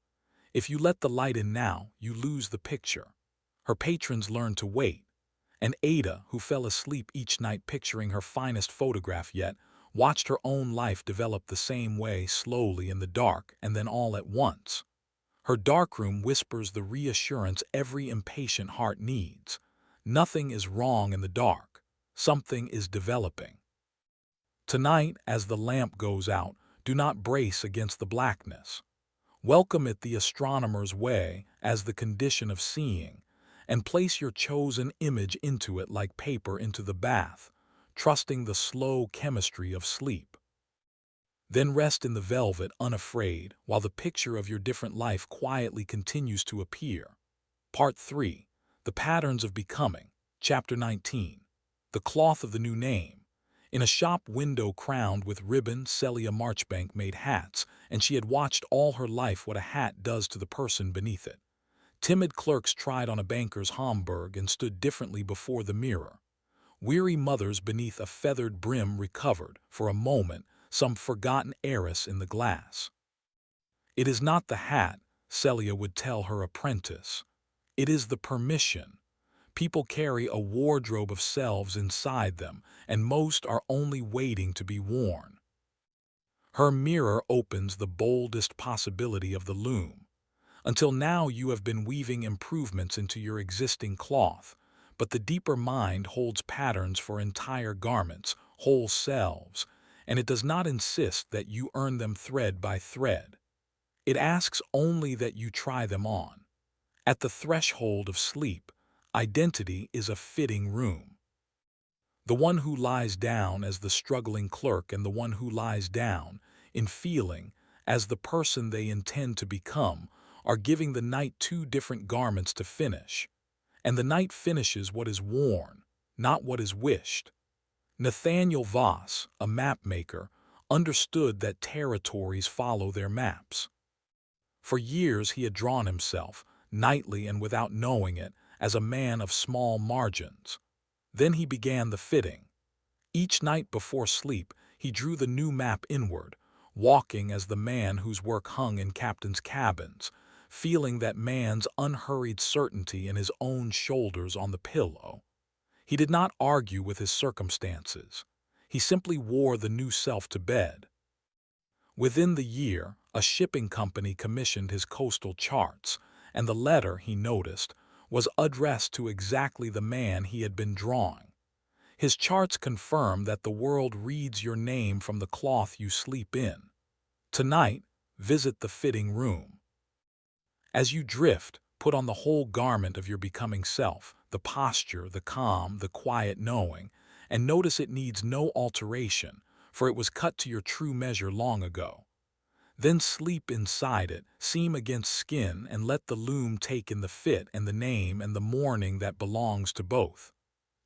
If you let the light in now, you lose the picture. Her patrons learned to wait, and Ada, who fell asleep each night picturing her finest photograph yet, watched her own life develop the same way, slowly in the dark and then all at once. Her darkroom whispers the reassurance every impatient heart needs. Nothing is wrong in the dark. Something is developing. Tonight, as the lamp goes out, do not brace against the blackness. Welcome it the astronomer's way as the condition of seeing, and place your chosen image into it like paper into the bath, trusting the slow chemistry of sleep. Then rest in the velvet unafraid while the picture of your different life quietly continues to appear. Part 3. The Patterns of Becoming. Chapter 19. The Cloth of the New Name. In a shop window crowned with ribbon, Celia Marchbank made hats, and she had watched all her life what a hat does to the person beneath it. Timid clerks tried on a banker's Homburg and stood differently before the mirror. Weary mothers beneath a feathered brim recovered, for a moment, some forgotten heiress in the glass. It is not the hat, Celia would tell her apprentice. It is the permission. People carry a wardrobe of selves inside them, and most are only waiting to be worn. Her mirror opens the boldest possibility of the loom. Until now you have been weaving improvements into your existing cloth, but the deeper mind holds patterns for entire garments, whole selves, and it does not insist that you earn them thread by thread. It asks only that you try them on. At the threshold of sleep, identity is a fitting room. The one who lies down as the struggling clerk and the one who lies down, in feeling, as the person they intend to become, are giving the night two different garments to finish. And the night finishes what is worn, not what is wished. Nathaniel Voss, a map maker, understood that territories follow their maps. For years he had drawn himself, nightly and without knowing it, as a man of small margins. Then he began the fitting. Each night before sleep, he drew the new map inward, walking as the man whose work hung in captains' cabins, feeling that man's unhurried certainty in his own shoulders on the pillow. He did not argue with his circumstances. He simply wore the new self to bed. Within the year, a shipping company commissioned his coastal charts, and the letter, he noticed, was addressed to exactly the man he had been drawing. His charts confirm that the world reads your name from the cloth you sleep in. Tonight, visit the fitting room. As you drift, put on the whole garment of your becoming self, the posture, the calm, the quiet knowing, and notice it needs no alteration, for it was cut to your true measure long ago. Then sleep inside it, seam against skin, and let the loom take in the fit and the name and the mourning that belongs to both.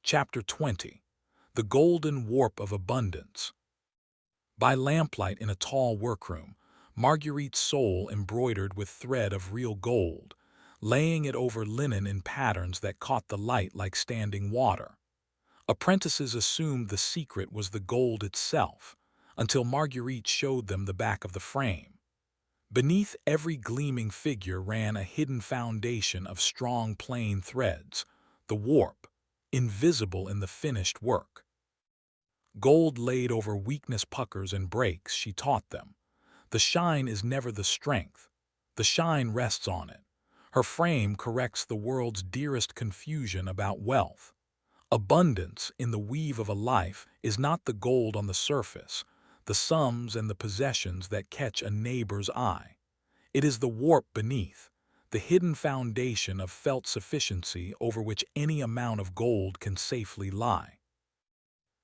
Chapter 20. The Golden Warp of Abundance. By lamplight in a tall workroom, Marguerite's soul embroidered with thread of real gold, laying it over linen in patterns that caught the light like standing water. Apprentices assumed the secret was the gold itself, until Marguerite showed them the back of the frame. Beneath every gleaming figure ran a hidden foundation of strong plain threads, the warp, invisible in the finished work. Gold laid over weakness puckers and breaks, she taught them. The shine is never the strength. The shine rests on it. Her frame corrects the world's dearest confusion about wealth. Abundance in the weave of a life is not the gold on the surface, the sums and the possessions that catch a neighbor's eye. It is the warp beneath, the hidden foundation of felt sufficiency over which any amount of gold can safely lie.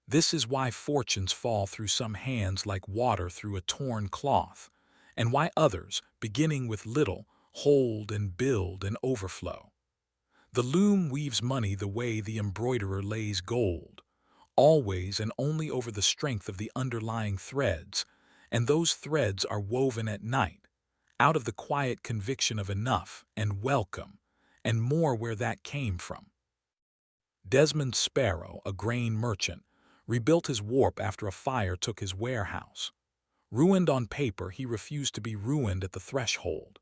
This is why fortunes fall through some hands like water through a torn cloth, and why others, beginning with little, hold and build and overflow. The loom weaves money the way the embroiderer lays gold, always and only over the strength of the underlying threads, and those threads are woven at night, out of the quiet conviction of enough and welcome, and more where that came from. Desmond Sparrow, a grain merchant, rebuilt his warp after a fire took his warehouse. Ruined on paper, he refused to be ruined at the threshold.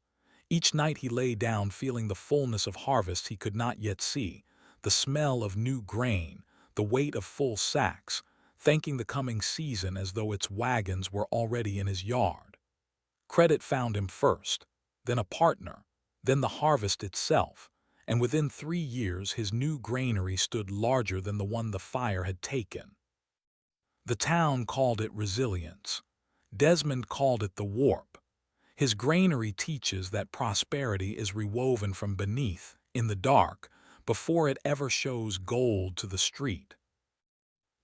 Each night he lay down feeling the fullness of harvest he could not yet see, the smell of new grain, the weight of full sacks, thanking the coming season as though its wagons were already in his yard. Credit found him first, then a partner, then the harvest itself, and within 3 years his new granary stood larger than the one the fire had taken. The town called it resilience. Desmond called it the warp. His granary teaches that prosperity is rewoven from beneath, in the dark, before it ever shows gold to the street.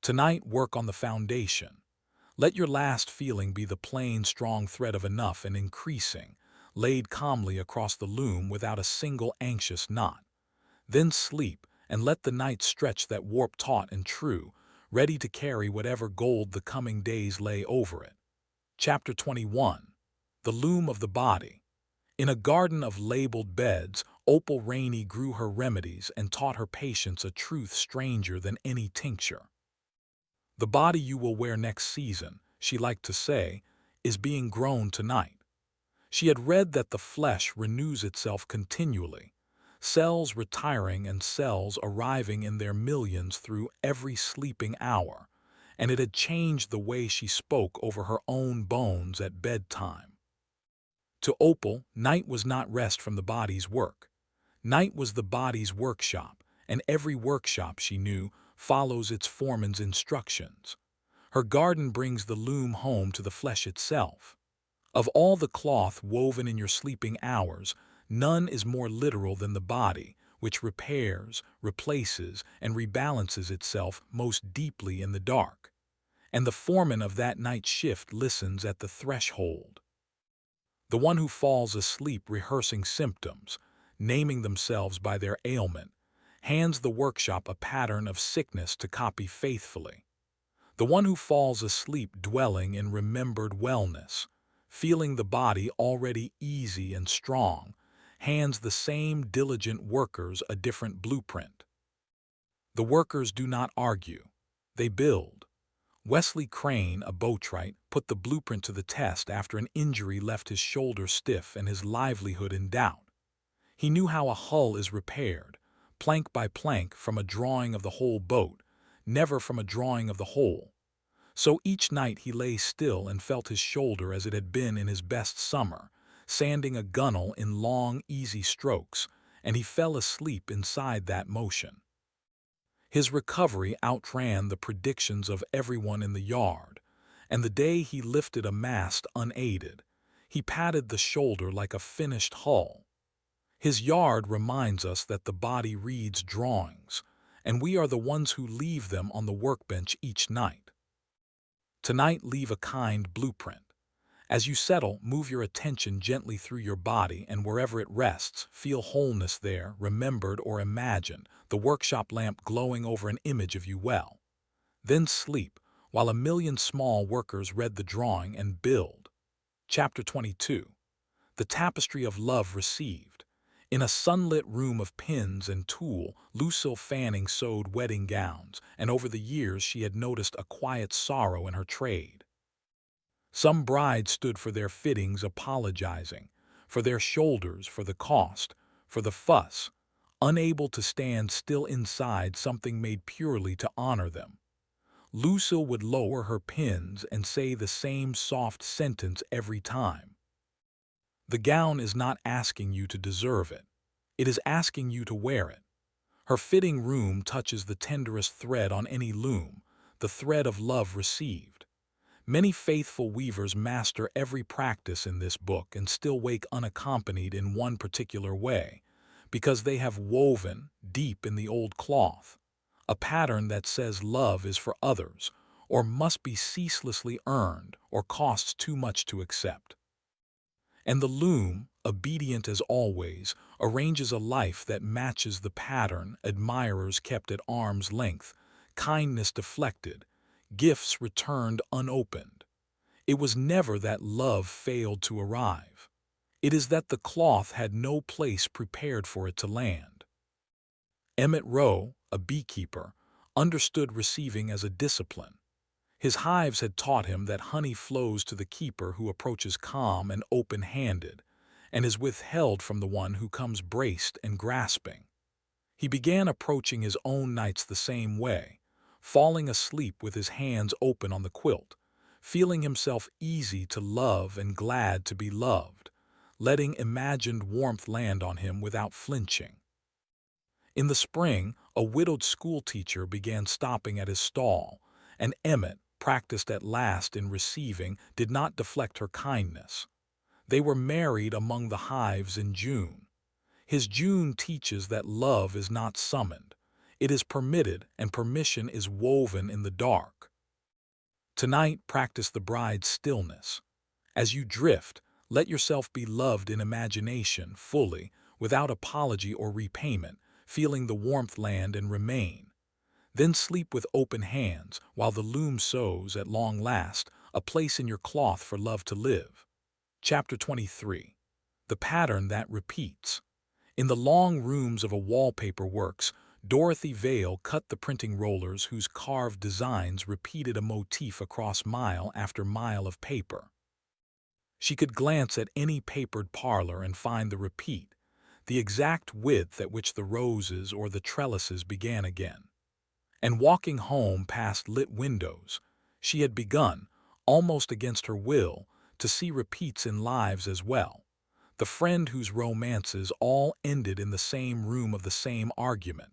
Tonight, work on the foundation. Let your last feeling be the plain, strong thread of enough and increasing, laid calmly across the loom without a single anxious knot. Then sleep, and let the night stretch that warp taut and true, ready to carry whatever gold the coming days lay over it. Chapter 21. The Loom of the Body. In a garden of labeled beds, Opal Rainey grew her remedies and taught her patients a truth stranger than any tincture. The body you will wear next season, she liked to say, is being grown tonight. She had read that the flesh renews itself continually, cells retiring and cells arriving in their millions through every sleeping hour, and it had changed the way she spoke over her own bones at bedtime. To Opal, night was not rest from the body's work. Night was the body's workshop, and every workshop, she knew, follows its foreman's instructions. Her garden brings the loom home to the flesh itself. Of all the cloth woven in your sleeping hours, none is more literal than the body, which repairs, replaces, and rebalances itself most deeply in the dark. And the foreman of that night shift listens at the threshold. The one who falls asleep rehearsing symptoms, naming themselves by their ailment, hands the workshop a pattern of sickness to copy faithfully. The one who falls asleep dwelling in remembered wellness, feeling the body already easy and strong, hands the same diligent workers a different blueprint. The workers do not argue, they build. Wesley Crane, a boatwright, put the blueprint to the test after an injury left his shoulder stiff and his livelihood in doubt. He knew how a hull is repaired, plank by plank from a drawing of the whole boat, never from a drawing of the whole. So each night he lay still and felt his shoulder as it had been in his best summer, sanding a gunwale in long, easy strokes, and he fell asleep inside that motion. His recovery outran the predictions of everyone in the yard, and the day he lifted a mast unaided, he patted the shoulder like a finished hull. His yard reminds us that the body reads drawings, and we are the ones who leave them on the workbench each night. Tonight, leave a kind blueprint. As you settle, move your attention gently through your body, and wherever it rests, feel wholeness there, remembered or imagined, the workshop lamp glowing over an image of you well. Then sleep, while a million small workers read the drawing and build. Chapter 22. The Tapestry of Love Received. In a sunlit room of pins and tulle, Lucille Fanning sewed wedding gowns, and over the years she had noticed a quiet sorrow in her trade. Some brides stood for their fittings apologizing, for their shoulders, for the cost, for the fuss, unable to stand still inside something made purely to honor them. Lucille would lower her pins and say the same soft sentence every time. The gown is not asking you to deserve it. It is asking you to wear it. Her fitting room touches the tenderest thread on any loom, the thread of love received. Many faithful weavers master every practice in this book and still wake unaccompanied in one particular way, because they have woven, deep in the old cloth, a pattern that says love is for others, or must be ceaselessly earned, or costs too much to accept. And the loom, obedient as always, arranges a life that matches the pattern, admirers kept at arm's length, kindness deflected, gifts returned unopened. It was never that love failed to arrive. It is that the cloth had no place prepared for it to land. Emmett Rowe, a beekeeper, understood receiving as a discipline. His hives had taught him that honey flows to the keeper who approaches calm and open-handed, and is withheld from the one who comes braced and grasping. He began approaching his own nights the same way, falling asleep with his hands open on the quilt, feeling himself easy to love and glad to be loved, letting imagined warmth land on him without flinching. In the spring, a widowed schoolteacher began stopping at his stall, and Emmett, practiced at last in receiving, did not deflect her kindness. They were married among the hives in June. His June teaches that love is not summoned. It is permitted, and permission is woven in the dark. Tonight, practice the bride's stillness. As you drift, let yourself be loved in imagination, fully, without apology or repayment, feeling the warmth land and remain. Then sleep with open hands, while the loom sews, at long last, a place in your cloth for love to live. Chapter 23. The Pattern That Repeats. In the long rooms of a wallpaper works, Dorothy Vale cut the printing rollers whose carved designs repeated a motif across mile after mile of paper. She could glance at any papered parlor and find the repeat, the exact width at which the roses or the trellises began again. And walking home past lit windows, she had begun, almost against her will, to see repeats in lives as well. The friend whose romances all ended in the same room of the same argument.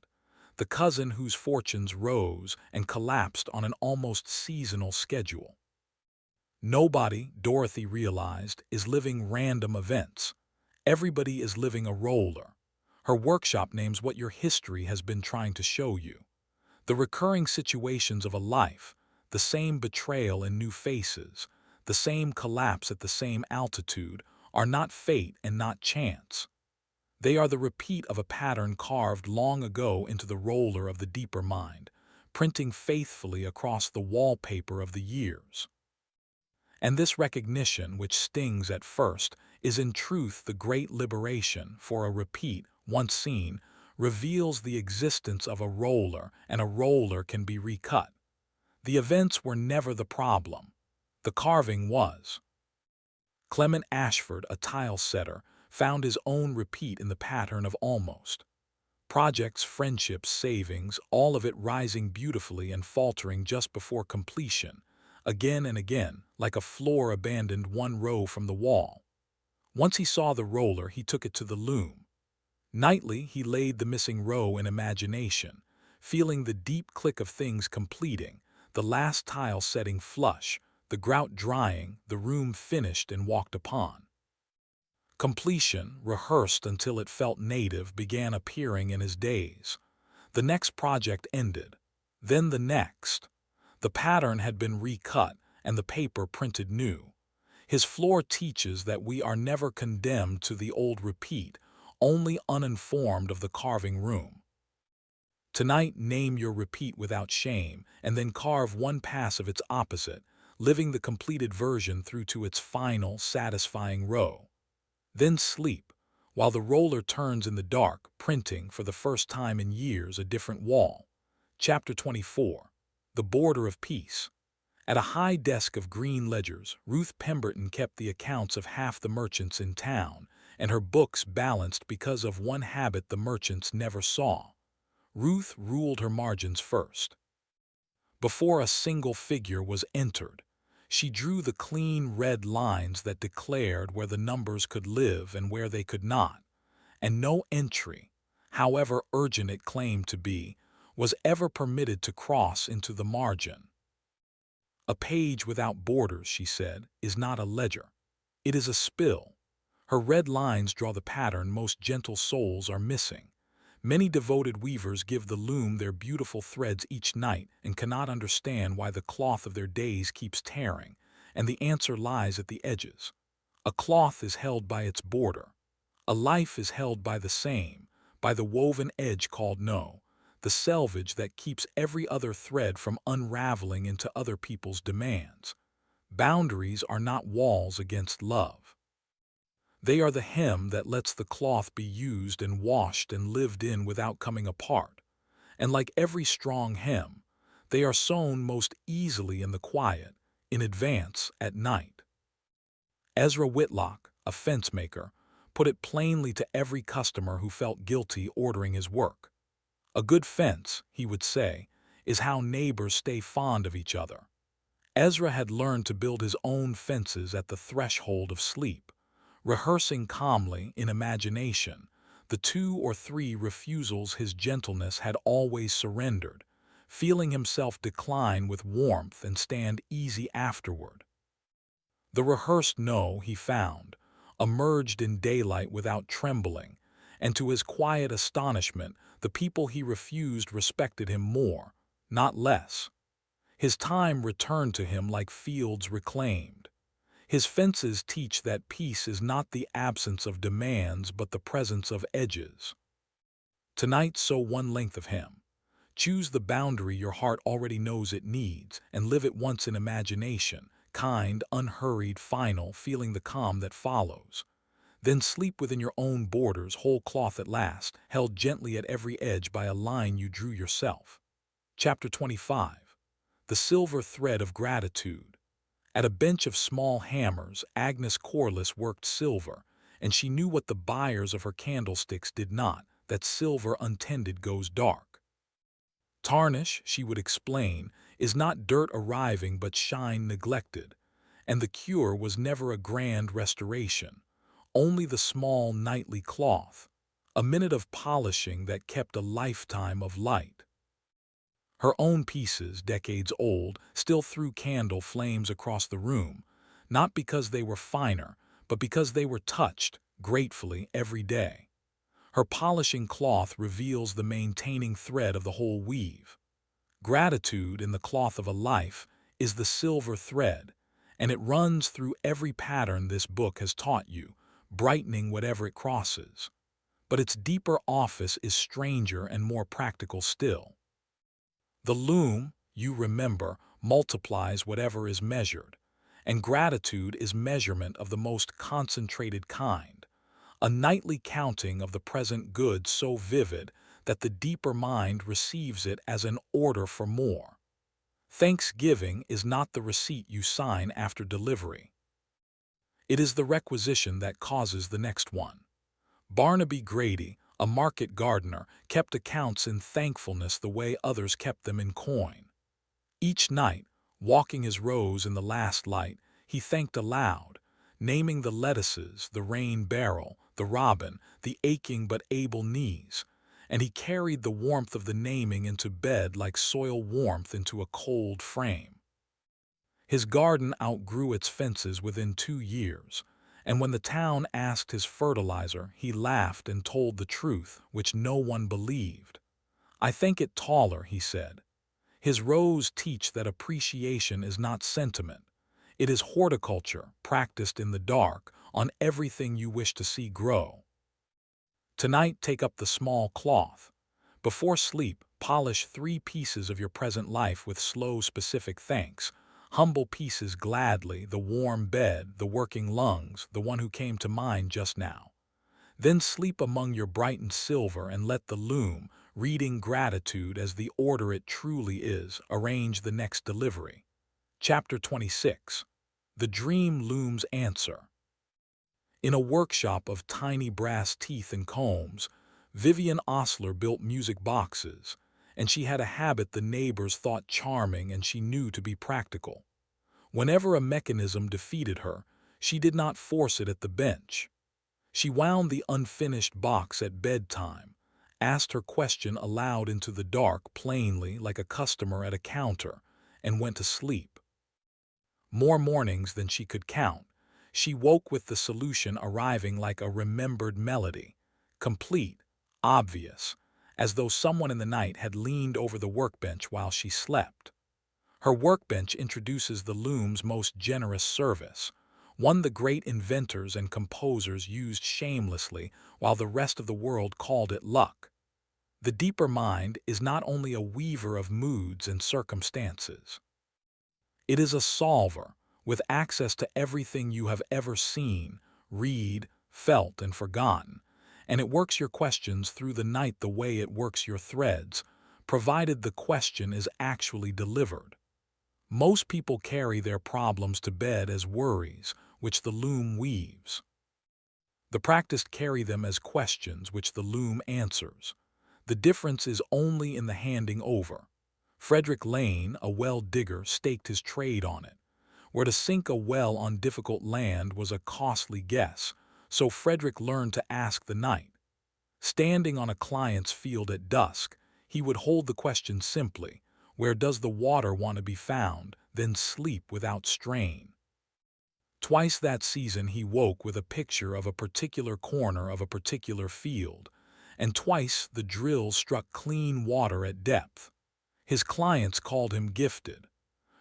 The cousin whose fortunes rose and collapsed on an almost seasonal schedule. Nobody, Dorothy realized, is living random events. Everybody is living a roller. Her workshop names what your history has been trying to show you. The recurring situations of a life, the same betrayal in new faces, the same collapse at the same altitude, are not fate and not chance. They are the repeat of a pattern carved long ago into the roller of the deeper mind, printing faithfully across the wallpaper of the years. And this recognition, which stings at first, is in truth the great liberation, for a repeat, once seen, reveals the existence of a roller, and a roller can be recut. The events were never the problem. The carving was. Clement Ashford, a tile setter, found his own repeat in the pattern of almost. Projects, friendships, savings, all of it rising beautifully and faltering just before completion, again and again, like a floor abandoned one row from the wall. Once he saw the roller, he took it to the loom. Nightly, he laid the missing row in imagination, feeling the deep click of things completing, the last tile setting flush, the grout drying, the room finished and walked upon. Completion, rehearsed until it felt native, began appearing in his days. The next project ended. Then the next. The pattern had been recut and the paper printed new. His floor teaches that we are never condemned to the old repeat, only uninformed of the carving room. Tonight, name your repeat without shame, and then carve one pass of its opposite, living the completed version through to its final, satisfying row. Then sleep, while the roller turns in the dark, printing, for the first time in years, a different wall. Chapter 24. The Border of Peace. At a high desk of green ledgers, Ruth Pemberton kept the accounts of half the merchants in town, and her books balanced because of one habit the merchants never saw. Ruth ruled her margins first. Before a single figure was entered, she drew the clean red lines that declared where the numbers could live and where they could not, and no entry, however urgent it claimed to be, was ever permitted to cross into the margin. A page without borders, she said, is not a ledger. It is a spill. Her red lines draw the pattern most gentle souls are missing. Many devoted weavers give the loom their beautiful threads each night and cannot understand why the cloth of their days keeps tearing, and the answer lies at the edges. A cloth is held by its border. A life is held by the same, by the woven edge called no, the selvage that keeps every other thread from unraveling into other people's demands. Boundaries are not walls against love. They are the hem that lets the cloth be used and washed and lived in without coming apart. And like every strong hem, they are sewn most easily in the quiet, in advance, at night. Ezra Whitlock, a fence maker, put it plainly to every customer who felt guilty ordering his work. A good fence, he would say, is how neighbors stay fond of each other. Ezra had learned to build his own fences at the threshold of sleep, rehearsing calmly in imagination the 2 or 3 refusals his gentleness had always surrendered, feeling himself decline with warmth and stand easy afterward. The rehearsed no, he found, emerged in daylight without trembling, and to his quiet astonishment, the people he refused respected him more, not less. His time returned to him like fields reclaimed. His fences teach that peace is not the absence of demands but the presence of edges. Tonight sow one length of hem. Choose the boundary your heart already knows it needs and live it once in imagination, kind, unhurried, final, feeling the calm that follows. Then sleep within your own borders, whole cloth at last, held gently at every edge by a line you drew yourself. Chapter 25. The Silver Thread of Gratitude. At a bench of small hammers, Agnes Corliss worked silver, and she knew what the buyers of her candlesticks did not, that silver untended goes dark. Tarnish, she would explain, is not dirt arriving but shine neglected, and the cure was never a grand restoration, only the small nightly cloth, a minute of polishing that kept a lifetime of light. Her own pieces, decades old, still threw candle flames across the room, not because they were finer, but because they were touched, gratefully, every day. Her polishing cloth reveals the maintaining thread of the whole weave. Gratitude in the cloth of a life is the silver thread, and it runs through every pattern this book has taught you, brightening whatever it crosses. But its deeper office is stranger and more practical still. The loom, you remember, multiplies whatever is measured, and gratitude is measurement of the most concentrated kind, a nightly counting of the present good so vivid that the deeper mind receives it as an order for more. Thanksgiving is not the receipt you sign after delivery. It is the requisition that causes the next one. Barnaby Grady, a market gardener, kept accounts in thankfulness the way others kept them in coin. Each night, walking his rows in the last light, he thanked aloud, naming the lettuces, the rain barrel, the robin, the aching but able knees, and he carried the warmth of the naming into bed like soil warmth into a cold frame. His garden outgrew its fences within 2 years, and when the town asked his fertilizer, he laughed and told the truth, which no one believed. "I think it taller," he said. His rows teach that appreciation is not sentiment. It is horticulture, practiced in the dark, on everything you wish to see grow. Tonight, take up the small cloth. Before sleep, polish 3 pieces of your present life with slow, specific thanks. Humble pieces gladly, the warm bed, the working lungs, the one who came to mind just now. Then sleep among your brightened silver and let the loom, reading gratitude as the order it truly is, arrange the next delivery. Chapter 26. The Dream Loom's Answer. In a workshop of tiny brass teeth and combs, Vivian Osler built music boxes, and she had a habit the neighbors thought charming and she knew to be practical. Whenever a mechanism defeated her, she did not force it at the bench. She wound the unfinished box at bedtime, asked her question aloud into the dark plainly like a customer at a counter, and went to sleep. More mornings than she could count, she woke with the solution arriving like a remembered melody, complete, obvious, as though someone in the night had leaned over the workbench while she slept. Her workbench introduces the loom's most generous service, one the great inventors and composers used shamelessly while the rest of the world called it luck. The deeper mind is not only a weaver of moods and circumstances. It is a solver, with access to everything you have ever seen, read, felt, and forgotten, and it works your questions through the night the way it works your threads, provided the question is actually delivered. Most people carry their problems to bed as worries, which the loom weaves. The practiced carry them as questions, which the loom answers. The difference is only in the handing over. Frederick Lane, a well digger, staked his trade on it. Where to sink a well on difficult land was a costly guess, so Frederick learned to ask the night. Standing on a client's field at dusk, he would hold the question simply, "Where does the water want to be found?" then sleep without strain. Twice that season he woke with a picture of a particular corner of a particular field, and twice the drill struck clean water at depth. His clients called him gifted.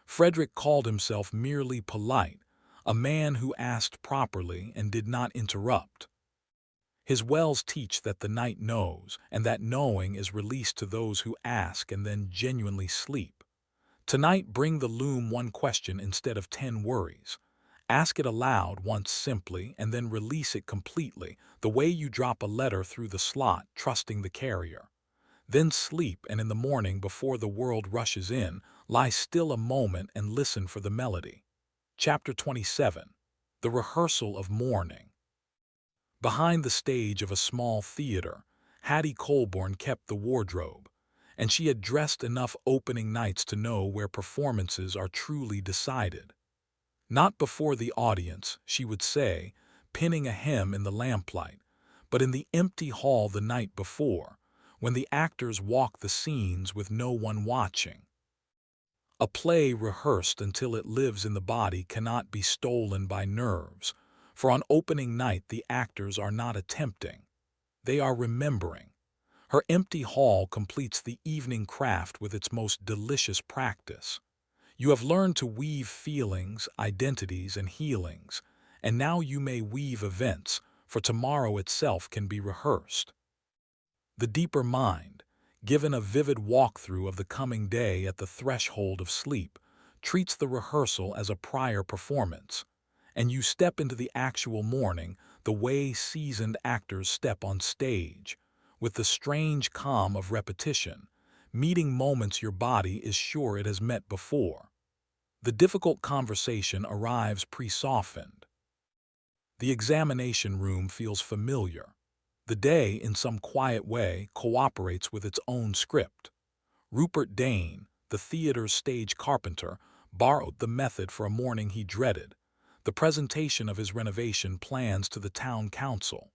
Frederick called himself merely polite, a man who asked properly and did not interrupt. His wells teach that the night knows, and that knowing is released to those who ask and then genuinely sleep. Tonight bring the loom one question instead of 10 worries. Ask it aloud once simply and then release it completely, the way you drop a letter through the slot, trusting the carrier. Then sleep, and in the morning before the world rushes in, lie still a moment and listen for the melody. Chapter 27. The Rehearsal of Mourning. Behind the stage of a small theater, Hattie Colborne kept the wardrobe, and she had dressed enough opening nights to know where performances are truly decided. Not before the audience, she would say, pinning a hem in the lamplight, but in the empty hall the night before, when the actors walk the scenes with no one watching. A play rehearsed until it lives in the body cannot be stolen by nerves, for on opening night the actors are not attempting. They are remembering. Her empty hall completes the evening craft with its most delicious practice. You have learned to weave feelings, identities, and healings, and now you may weave events, for tomorrow itself can be rehearsed. The deeper mind, given a vivid walkthrough of the coming day at the threshold of sleep, treats the rehearsal as a prior performance, and you step into the actual morning the way seasoned actors step on stage, with the strange calm of repetition, meeting moments your body is sure it has met before. The difficult conversation arrives pre-softened. The examination room feels familiar. The day, in some quiet way, cooperates with its own script. Rupert Dane, the theater's stage carpenter, borrowed the method for a morning he dreaded, the presentation of his renovation plans to the town council.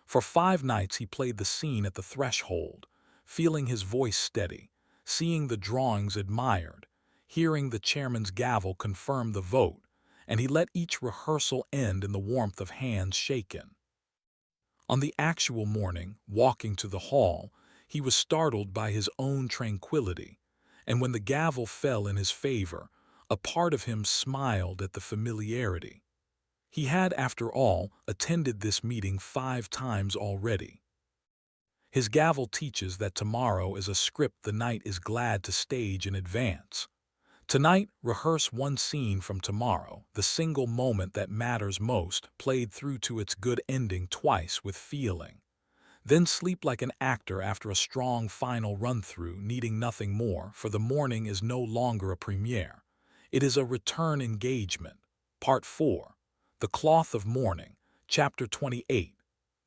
For 5 nights he played the scene at the threshold, feeling his voice steady, seeing the drawings admired, hearing the chairman's gavel confirm the vote, and he let each rehearsal end in the warmth of hands shaken. On the actual morning, walking to the hall, he was startled by his own tranquility, and when the gavel fell in his favor, a part of him smiled at the familiarity. He had, after all, attended this meeting 5 times already. His gavel teaches that tomorrow is a script the night is glad to stage in advance. Tonight, rehearse one scene from tomorrow, the single moment that matters most, played through to its good ending twice with feeling. Then sleep like an actor after a strong final run-through, needing nothing more, for the morning is no longer a premiere. It is a return engagement. Part 4. The Cloth of Mourning. Chapter 28.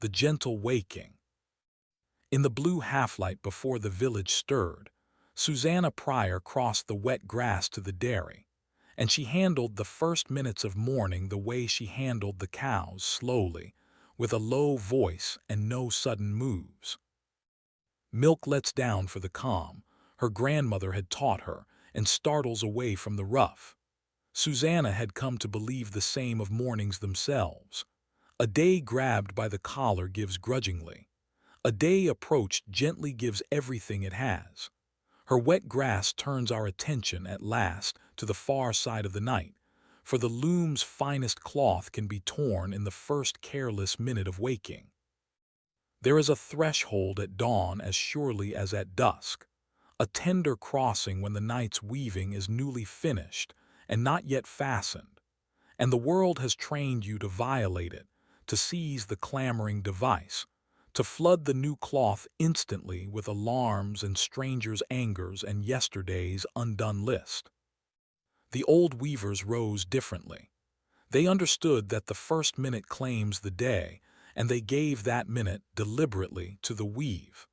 The Gentle Waking. In the blue half-light before the village stirred, Susanna Pryor crossed the wet grass to the dairy, and she handled the first minutes of morning the way she handled the cows, slowly, with a low voice and no sudden moves. Milk lets down for the calm, her grandmother had taught her, and startles away from the rough. Susanna had come to believe the same of mornings themselves. A day grabbed by the collar gives grudgingly. A day approached gently gives everything it has. Her wet grass turns our attention at last to the far side of the night, for the loom's finest cloth can be torn in the first careless minute of waking. There is a threshold at dawn as surely as at dusk, a tender crossing when the night's weaving is newly finished and not yet fastened, and the world has trained you to violate it, to seize the clamoring device, to flood the new cloth instantly with alarms and strangers' angers and yesterday's undone list. The old weavers rose differently. They understood that the first minute claims the day, and they gave that minute deliberately to the weave.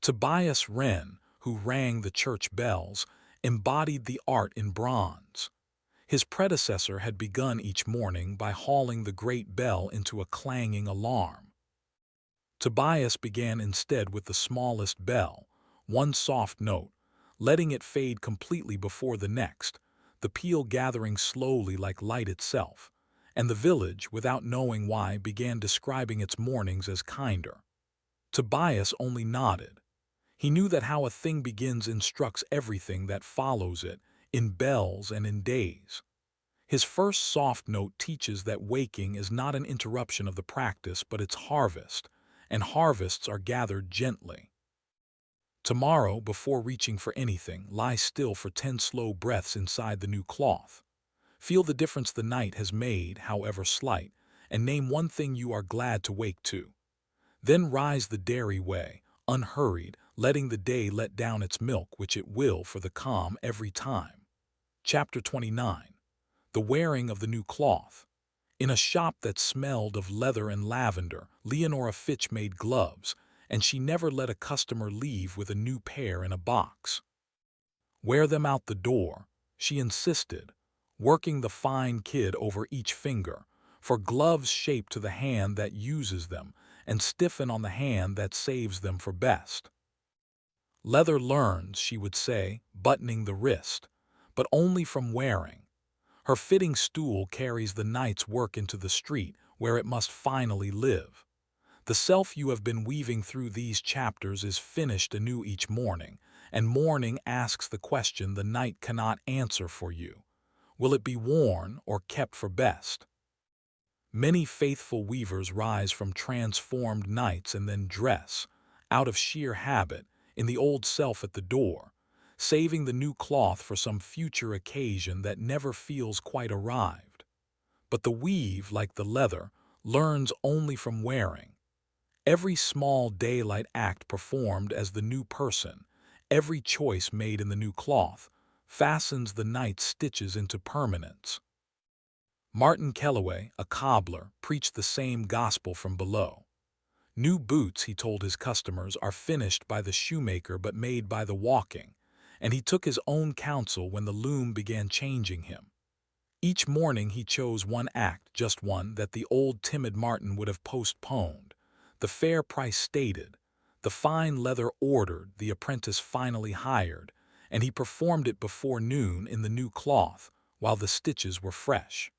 Tobias Wren, who rang the church bells, embodied the art in bronze. His predecessor had begun each morning by hauling the great bell into a clanging alarm. Tobias began instead with the smallest bell, one soft note, letting it fade completely before the next, the peal gathering slowly like light itself, and the village, without knowing why, began describing its mornings as kinder. Tobias only nodded. He knew that how a thing begins instructs everything that follows it, in bells and in days. His first soft note teaches that waking is not an interruption of the practice, but its harvest, and harvests are gathered gently. Tomorrow, before reaching for anything, lie still for 10 slow breaths inside the new cloth. Feel the difference the night has made, however slight, and name one thing you are glad to wake to. Then rise the dairy way, unhurried, letting the day let down its milk, which it will for the calm every time. Chapter 29. The Wearing of the New Cloth. In a shop that smelled of leather and lavender, Leonora Fitch made gloves, and she never let a customer leave with a new pair in a box. Wear them out the door, she insisted, working the fine kid over each finger, for gloves shape to the hand that uses them and stiffen on the hand that saves them for best. Leather learns, she would say, buttoning the wrist, but only from wearing. Her fitting stool carries the night's work into the street where it must finally live. The self you have been weaving through these chapters is finished anew each morning, and morning asks the question the night cannot answer for you. Will it be worn or kept for best? Many faithful weavers rise from transformed nights and then dress, out of sheer habit, in the old self at the door, saving the new cloth for some future occasion that never feels quite arrived. But the weave, like the leather, learns only from wearing. Every small daylight act performed as the new person, every choice made in the new cloth, fastens the night's stitches into permanence. Martin Kellaway, a cobbler, preached the same gospel from below. New boots, he told his customers, are finished by the shoemaker but made by the walking, and he took his own counsel when the loom began changing him. Each morning he chose one act, just one, that the old timid Martin would have postponed, the fair price stated, the fine leather ordered, the apprentice finally hired, and he performed it before noon in the new cloth, while the stitches were fresh.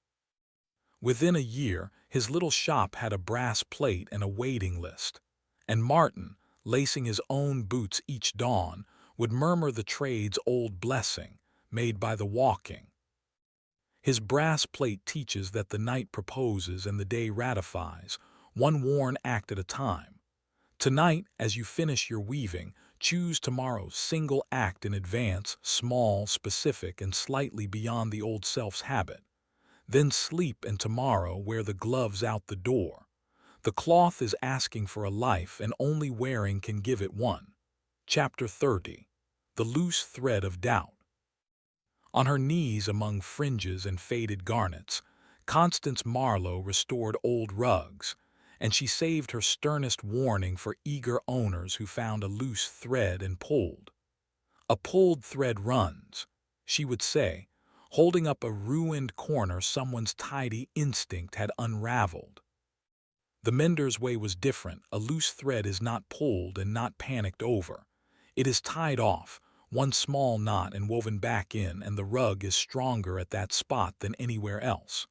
Within a year, his little shop had a brass plate and a waiting list, and Martin, lacing his own boots each dawn, would murmur the trade's old blessing, made by the walking. His brass plate teaches that the night proposes and the day ratifies, one worn act at a time. Tonight, as you finish your weaving, choose tomorrow's single act in advance, small, specific, and slightly beyond the old self's habit. Then sleep, and tomorrow wear the gloves out the door. The cloth is asking for a life, and only wearing can give it one. Chapter 30. The Loose Thread of Doubt. On her knees among fringes and faded garnets, Constance Marlowe restored old rugs, and she saved her sternest warning for eager owners who found a loose thread and pulled. A pulled thread runs, she would say, holding up a ruined corner someone's tidy instinct had unraveled. The mender's way was different. A loose thread is not pulled and not panicked over. It is tied off, one small knot, and woven back in, and the rug is stronger at that spot than anywhere else.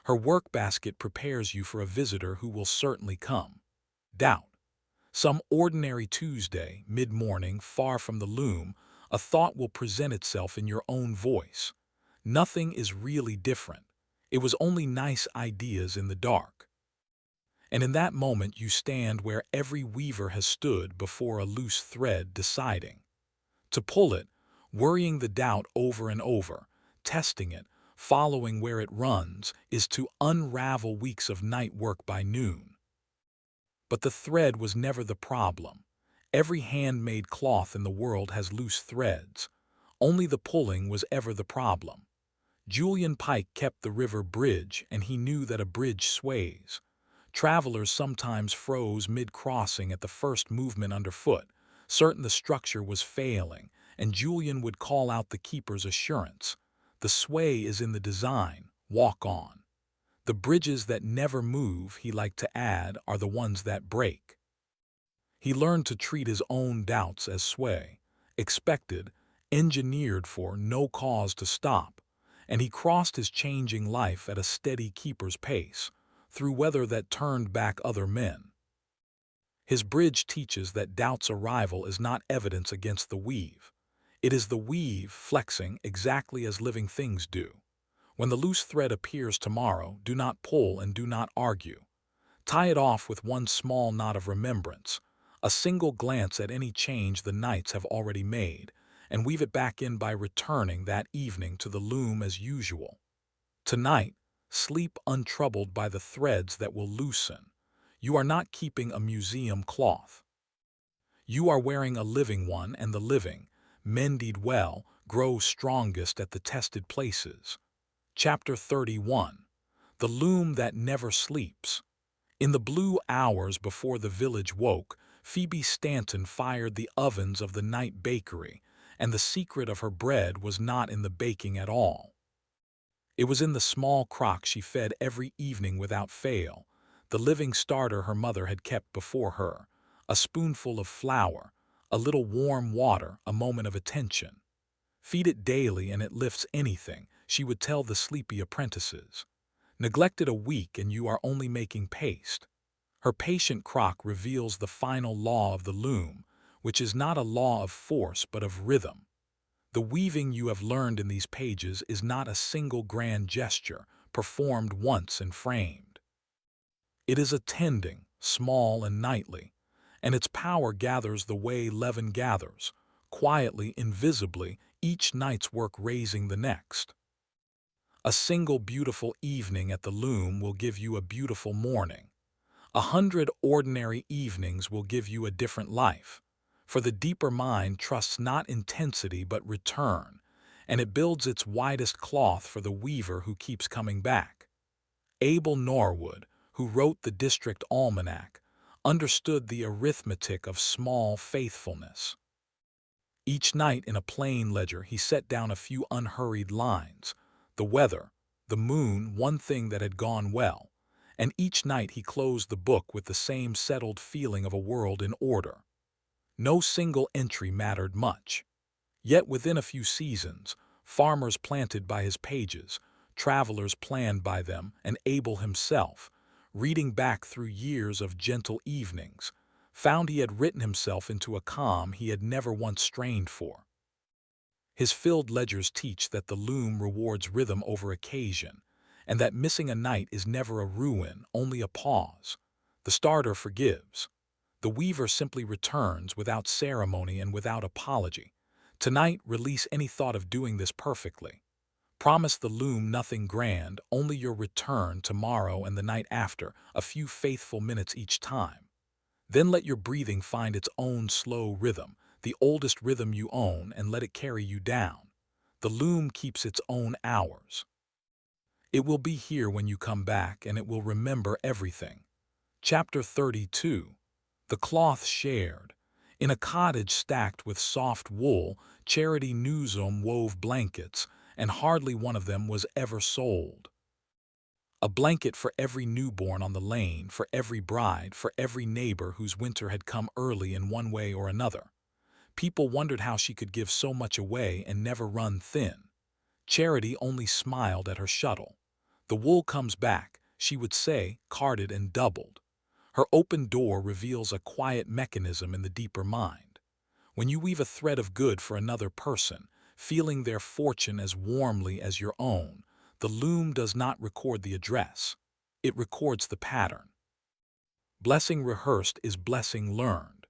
Her work basket prepares you for a visitor who will certainly come. Doubt. Some ordinary Tuesday, mid-morning, far from the loom, a thought will present itself in your own voice. Nothing is really different. It was only nice ideas in the dark. And in that moment you stand where every weaver has stood before a loose thread, deciding to pull it, worrying the doubt over and over, testing it, following where it runs, is to unravel weeks of night work by noon. But the thread was never the problem. Every handmade cloth in the world has loose threads. Only the pulling was ever the problem. Julian Pike kept the river bridge, and he knew that a bridge sways. Travelers sometimes froze mid-crossing at the first movement underfoot, certain the structure was failing, and Julian would call out the keeper's assurance. The sway is in the design, walk on. The bridges that never move, he liked to add, are the ones that break. He learned to treat his own doubts as sway, expected, engineered for, no cause to stop, and he crossed his changing life at a steady keeper's pace, through weather that turned back other men. His bridge teaches that doubt's arrival is not evidence against the weave. It is the weave flexing exactly as living things do. When the loose thread appears tomorrow, do not pull and do not argue. Tie it off with one small knot of remembrance, a single glance at any change the nights have already made, and weave it back in by returning that evening to the loom as usual. Tonight, sleep untroubled by the threads that will loosen. You are not keeping a museum cloth. You are wearing a living one, and the living, mended well, grow strongest at the tested places. Chapter 31. The Loom That Never Sleeps. In the blue hours before the village woke, Phoebe Stanton fired the ovens of the night bakery, and the secret of her bread was not in the baking at all. It was in the small crock she fed every evening without fail, the living starter her mother had kept before her, a spoonful of flour, a little warm water, a moment of attention. Feed it daily and it lifts anything, she would tell the sleepy apprentices. Neglect it a week and you are only making paste. Her patient crock reveals the final law of the loom, which is not a law of force but of rhythm. The weaving you have learned in these pages is not a single grand gesture, performed once and framed. It is a tending, small and nightly, and its power gathers the way leaven gathers, quietly, invisibly, each night's work raising the next. A single beautiful evening at the loom will give you a beautiful morning. 100 ordinary evenings will give you a different life. For the deeper mind trusts not intensity but return, and it builds its widest cloth for the weaver who keeps coming back. Abel Norwood, who wrote the District Almanac, understood the arithmetic of small faithfulness. Each night in a plain ledger he set down a few unhurried lines, the weather, the moon, one thing that had gone well, and each night he closed the book with the same settled feeling of a world in order. No single entry mattered much. Yet within a few seasons, farmers planted by his pages, travelers planned by them, and Abel himself, reading back through years of gentle evenings, found he had written himself into a calm he had never once strained for. His filled ledgers teach that the loom rewards rhythm over occasion, and that missing a night is never a ruin, only a pause. The starter forgives. The weaver simply returns without ceremony and without apology. Tonight, release any thought of doing this perfectly. Promise the loom nothing grand, only your return tomorrow and the night after, a few faithful minutes each time. Then let your breathing find its own slow rhythm, the oldest rhythm you own, and let it carry you down. The loom keeps its own hours. It will be here when you come back, and it will remember everything. Chapter 32. The Cloth Shared. In a cottage stacked with soft wool, Charity Newsome wove blankets, and hardly one of them was ever sold. A blanket for every newborn on the lane, for every bride, for every neighbor whose winter had come early in one way or another. People wondered how she could give so much away and never run thin. Charity only smiled at her shuttle. "The wool comes back," she would say, carded and doubled. Her open door reveals a quiet mechanism in the deeper mind. When you weave a thread of good for another person, feeling their fortune as warmly as your own, the loom does not record the address. It records the pattern. Blessing rehearsed is blessing learned.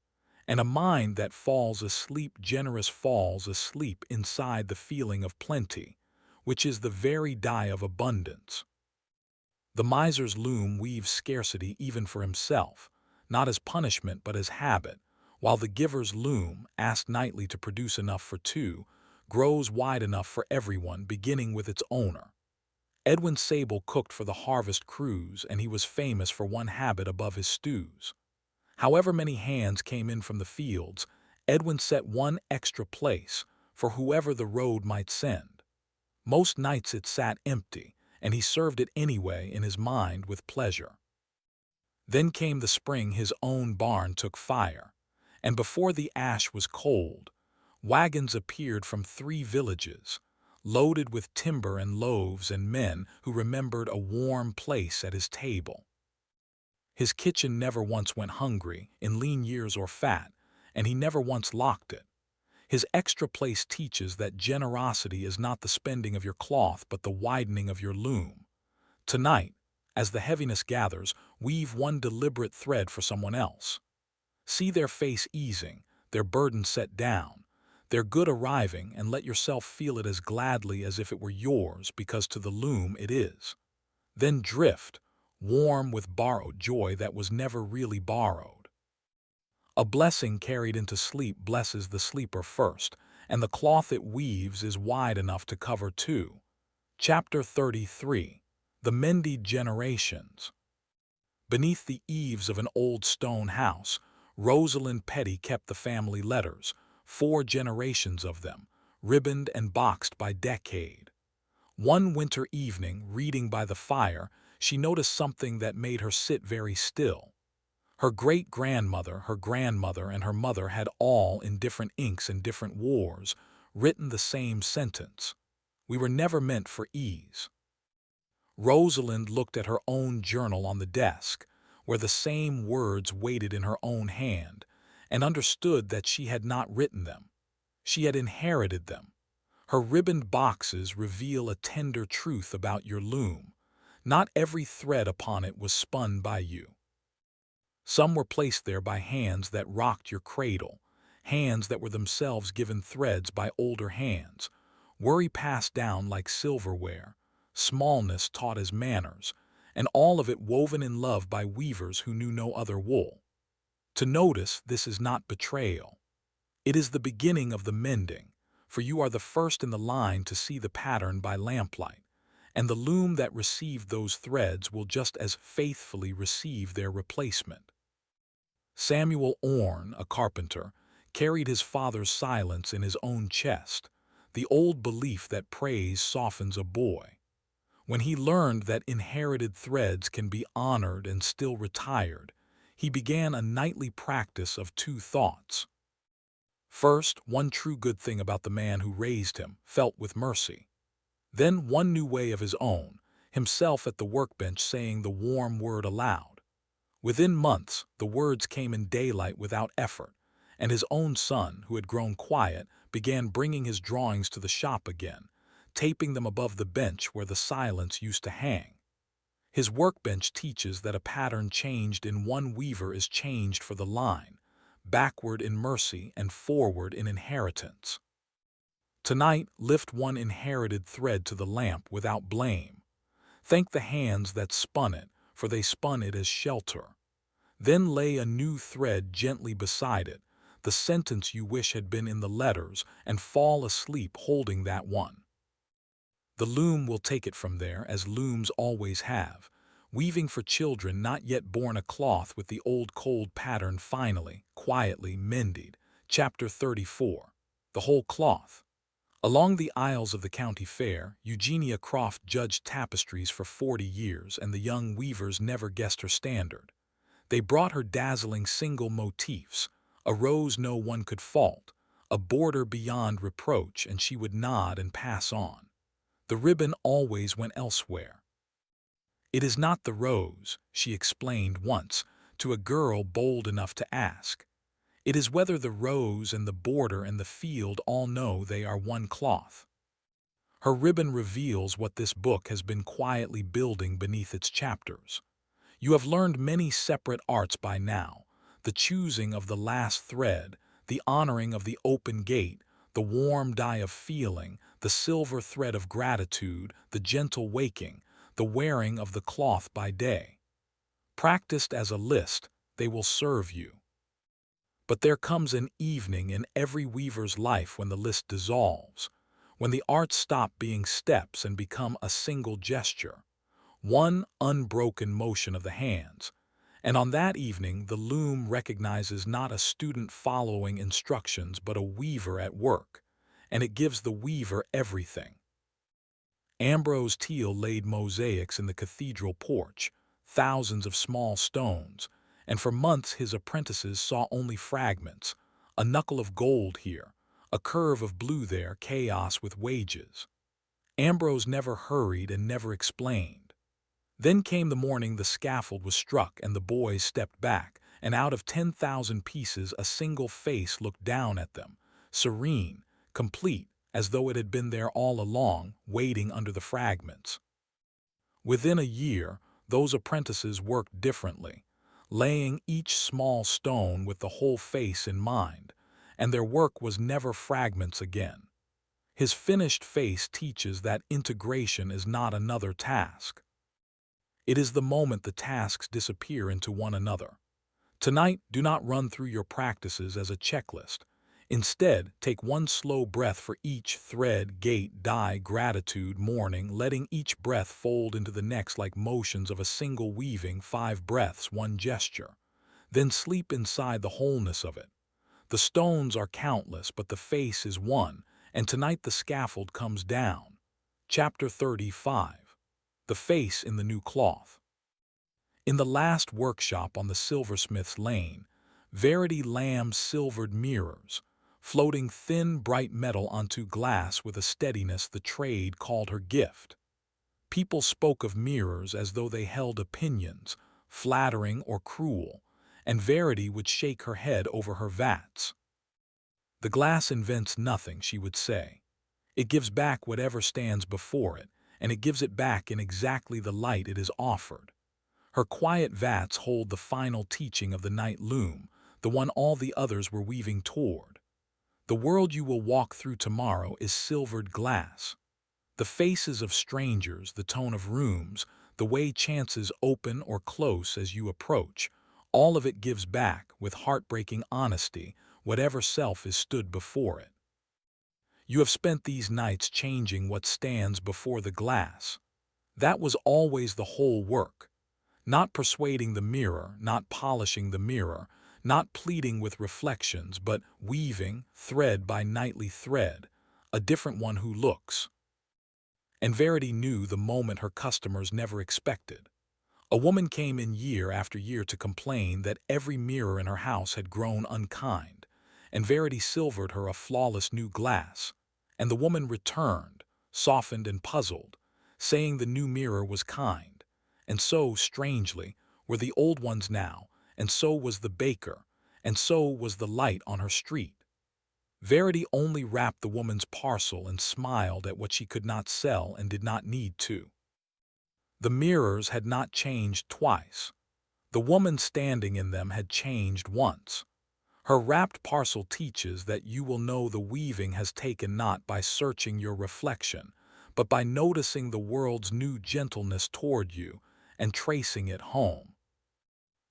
And a mind that falls asleep generous falls asleep inside the feeling of plenty, which is the very dye of abundance. The miser's loom weaves scarcity even for himself, not as punishment but as habit, while the giver's loom, asked nightly to produce enough for two, grows wide enough for everyone, beginning with its owner. Edwin Sable cooked for the harvest crews, and he was famous for one habit above his stews. However many hands came in from the fields, Edwin set one extra place for whoever the road might send. Most nights it sat empty, and he served it anyway in his mind with pleasure. Then came the spring his own barn took fire, and before the ash was cold, wagons appeared from 3 villages, loaded with timber and loaves and men who remembered a warm place at his table. His kitchen never once went hungry, in lean years or fat, and he never once locked it. His extra place teaches that generosity is not the spending of your cloth but the widening of your loom. Tonight, as the heaviness gathers, weave one deliberate thread for someone else. See their face easing, their burden set down, their good arriving, and let yourself feel it as gladly as if it were yours, because to the loom it is. Then drift, warm with borrowed joy that was never really borrowed. A blessing carried into sleep blesses the sleeper first, and the cloth it weaves is wide enough to cover two. Chapter 33. The Mended Generations. Beneath the eaves of an old stone house, Rosalind Petty kept the family letters, 4 generations of them, ribboned and boxed by decade. One winter evening, reading by the fire, she noticed something that made her sit very still. Her great-grandmother, her grandmother, and her mother had all, in different inks and different wars, written the same sentence: "We were never meant for ease." Rosalind looked at her own journal on the desk, where the same words waited in her own hand, and understood that she had not written them. She had inherited them. Her ribboned boxes reveal a tender truth about your loom. Not every thread upon it was spun by you. Some were placed there by hands that rocked your cradle, hands that were themselves given threads by older hands, worry passed down like silverware, smallness taught as manners, and all of it woven in love by weavers who knew no other wool. To notice this is not betrayal. It is the beginning of the mending, for you are the first in the line to see the pattern by lamplight, and the loom that received those threads will just as faithfully receive their replacement. Samuel Orne, a carpenter, carried his father's silence in his own chest, the old belief that praise softens a boy. When he learned that inherited threads can be honored and still retired, he began a nightly practice of 2 thoughts. First, one true good thing about the man who raised him, felt with mercy. Then one new way of his own, himself at the workbench saying the warm word aloud. Within months, the words came in daylight without effort, and his own son, who had grown quiet, began bringing his drawings to the shop again, taping them above the bench where the silence used to hang. His workbench teaches that a pattern changed in one weaver is changed for the line, backward in mercy and forward in inheritance. Tonight, lift one inherited thread to the lamp without blame. Thank the hands that spun it, for they spun it as shelter. Then lay a new thread gently beside it, the sentence you wish had been in the letters, and fall asleep holding that one. The loom will take it from there, as looms always have, weaving for children not yet born a cloth with the old cold pattern finally, quietly mended. Chapter 34. the whole cloth. Along the aisles of the county fair, Eugenia Croft judged tapestries for 40 years, and the young weavers never guessed her standard. They brought her dazzling single motifs, a rose no one could fault, a border beyond reproach, and she would nod and pass on. The ribbon always went elsewhere. "It is not the rose," she explained once to a girl bold enough to ask. "It is whether the rose and the border and the field all know they are one cloth." Her ribbon reveals what this book has been quietly building beneath its chapters. You have learned many separate arts by now: the choosing of the last thread, the honoring of the open gate, the warm dye of feeling, the silver thread of gratitude, the gentle waking, the wearing of the cloth by day. Practiced as a list, they will serve you. But there comes an evening in every weaver's life when the list dissolves, when the arts stop being steps and become a single gesture, one unbroken motion of the hands. And on that evening, the loom recognizes not a student following instructions, but a weaver at work, and it gives the weaver everything. Ambrose Teal laid mosaics in the cathedral porch, thousands of small stones, and for months his apprentices saw only fragments: a knuckle of gold here, a curve of blue there, chaos with wages. Ambrose never hurried and never explained. Then came the morning the scaffold was struck and the boys stepped back, and out of 10,000 pieces a single face looked down at them, serene, complete, as though it had been there all along, waiting under the fragments. Within a year, those apprentices worked differently, laying each small stone with the whole face in mind, and their work was never fragments again. His finished face teaches that integration is not another task. It is the moment the tasks disappear into one another. Tonight, do not run through your practices as a checklist. Instead, take one slow breath for each thread, gate, dye, gratitude, mourning, letting each breath fold into the next like motions of a single weaving, 5 breaths, one gesture. Then sleep inside the wholeness of it. The stones are countless, but the face is one, and tonight the scaffold comes down. Chapter 35. The Face in the New Cloth. In the last workshop on the silversmith's lane, Verity Lamb's silvered mirrors, floating thin, bright metal onto glass with a steadiness the trade called her gift. People spoke of mirrors as though they held opinions, flattering or cruel, and Verity would shake her head over her vats. "The glass invents nothing," she would say. "It gives back whatever stands before it, and it gives it back in exactly the light it is offered." Her quiet vats hold the final teaching of the night loom, the one all the others were weaving toward. The world you will walk through tomorrow is silvered glass. The faces of strangers, the tone of rooms, the way chances open or close as you approach, all of it gives back, with heartbreaking honesty, whatever self is stood before it. You have spent these nights changing what stands before the glass. That was always the whole work. Not persuading the mirror, not polishing the mirror, not pleading with reflections, but weaving, thread by nightly thread, a different one who looks. And Verity knew the moment her customers never expected. A woman came in year after year to complain that every mirror in her house had grown unkind, and Verity silvered her a flawless new glass. And the woman returned, softened and puzzled, saying the new mirror was kind. And so, strangely, were the old ones now, and so was the baker, and so was the light on her street. Verity only wrapped the woman's parcel and smiled at what she could not sell and did not need to. The mirrors had not changed twice. The woman standing in them had changed once. Her wrapped parcel teaches that you will know the weaving has taken not by searching your reflection, but by noticing the world's new gentleness toward you and tracing it home.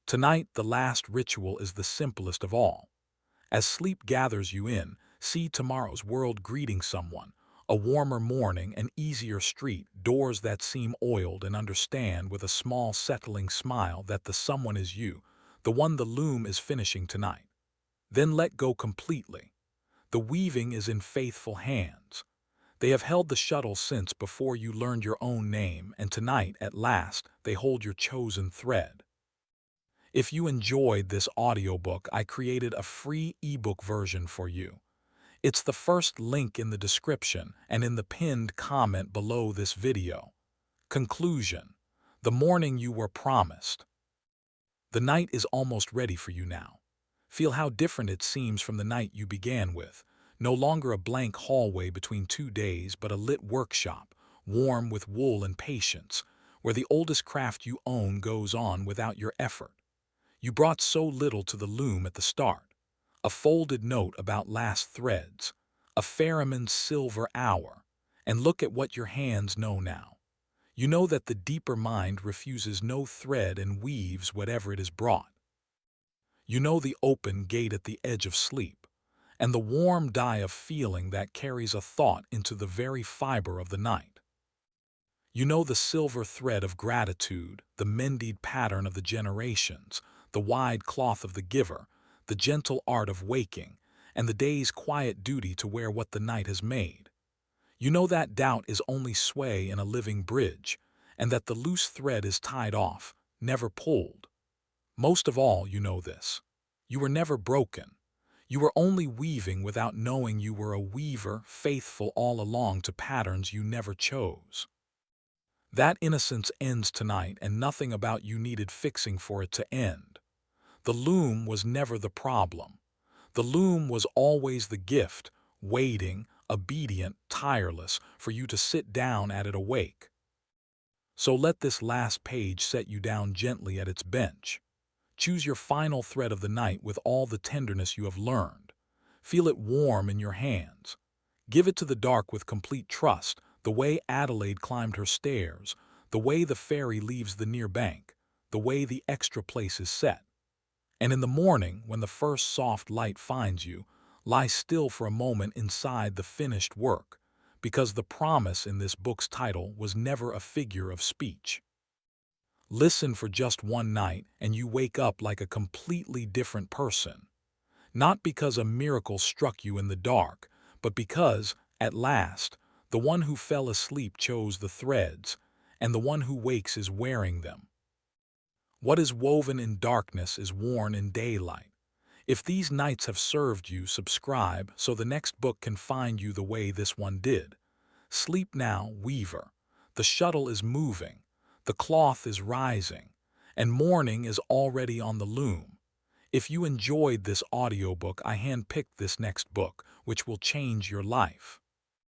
Tonight, the last ritual is the simplest of all. As sleep gathers you in, see tomorrow's world greeting someone, a warmer morning, an easier street, doors that seem oiled, and understand with a small settling smile that the someone is you, the one the loom is finishing tonight. Then let go completely. The weaving is in faithful hands. They have held the shuttle since before you learned your own name, and tonight, at last, they hold your chosen thread. If you enjoyed this audiobook, I created a free ebook version for you. It's the first link in the description and in the pinned comment below this video. Conclusion: the morning you were promised. The night is almost ready for you now. Feel how different it seems from the night you began with. No longer a blank hallway between 2 days, but a lit workshop, warm with wool and patience, where the oldest craft you own goes on without your effort. You brought so little to the loom at the start. A folded note about last threads, a ferryman's silver hour, and look at what your hands know now. You know that the deeper mind refuses no thread and weaves whatever it is brought. You know the open gate at the edge of sleep, and the warm dye of feeling that carries a thought into the very fiber of the night. You know the silver thread of gratitude, the mended pattern of the generations, the wide cloth of the giver, the gentle art of waking, and the day's quiet duty to wear what the night has made. You know that doubt is only sway in a living bridge, and that the loose thread is tied off, never pulled. Most of all, you know this: you were never broken. You were only weaving without knowing you were a weaver, faithful all along to patterns you never chose. That innocence ends tonight, and nothing about you needed fixing for it to end. The loom was never the problem. The loom was always the gift, waiting, obedient, tireless, for you to sit down at it awake. So let this last page set you down gently at its bench. Choose your final thread of the night with all the tenderness you have learned. Feel it warm in your hands. Give it to the dark with complete trust, the way Adelaide climbed her stairs, the way the ferry leaves the near bank, the way the extra place is set. And in the morning, when the first soft light finds you, lie still for a moment inside the finished work, because the promise in this book's title was never a figure of speech. Listen for just one night, and you wake up like a completely different person. Not because a miracle struck you in the dark, but because, at last, the one who fell asleep chose the threads, and the one who wakes is wearing them. What is woven in darkness is worn in daylight. If these nights have served you, subscribe so the next book can find you the way this one did. Sleep now, weaver. The shuttle is moving, the cloth is rising, and morning is already on the loom. If you enjoyed this audiobook, I handpicked this next book, which will change your life.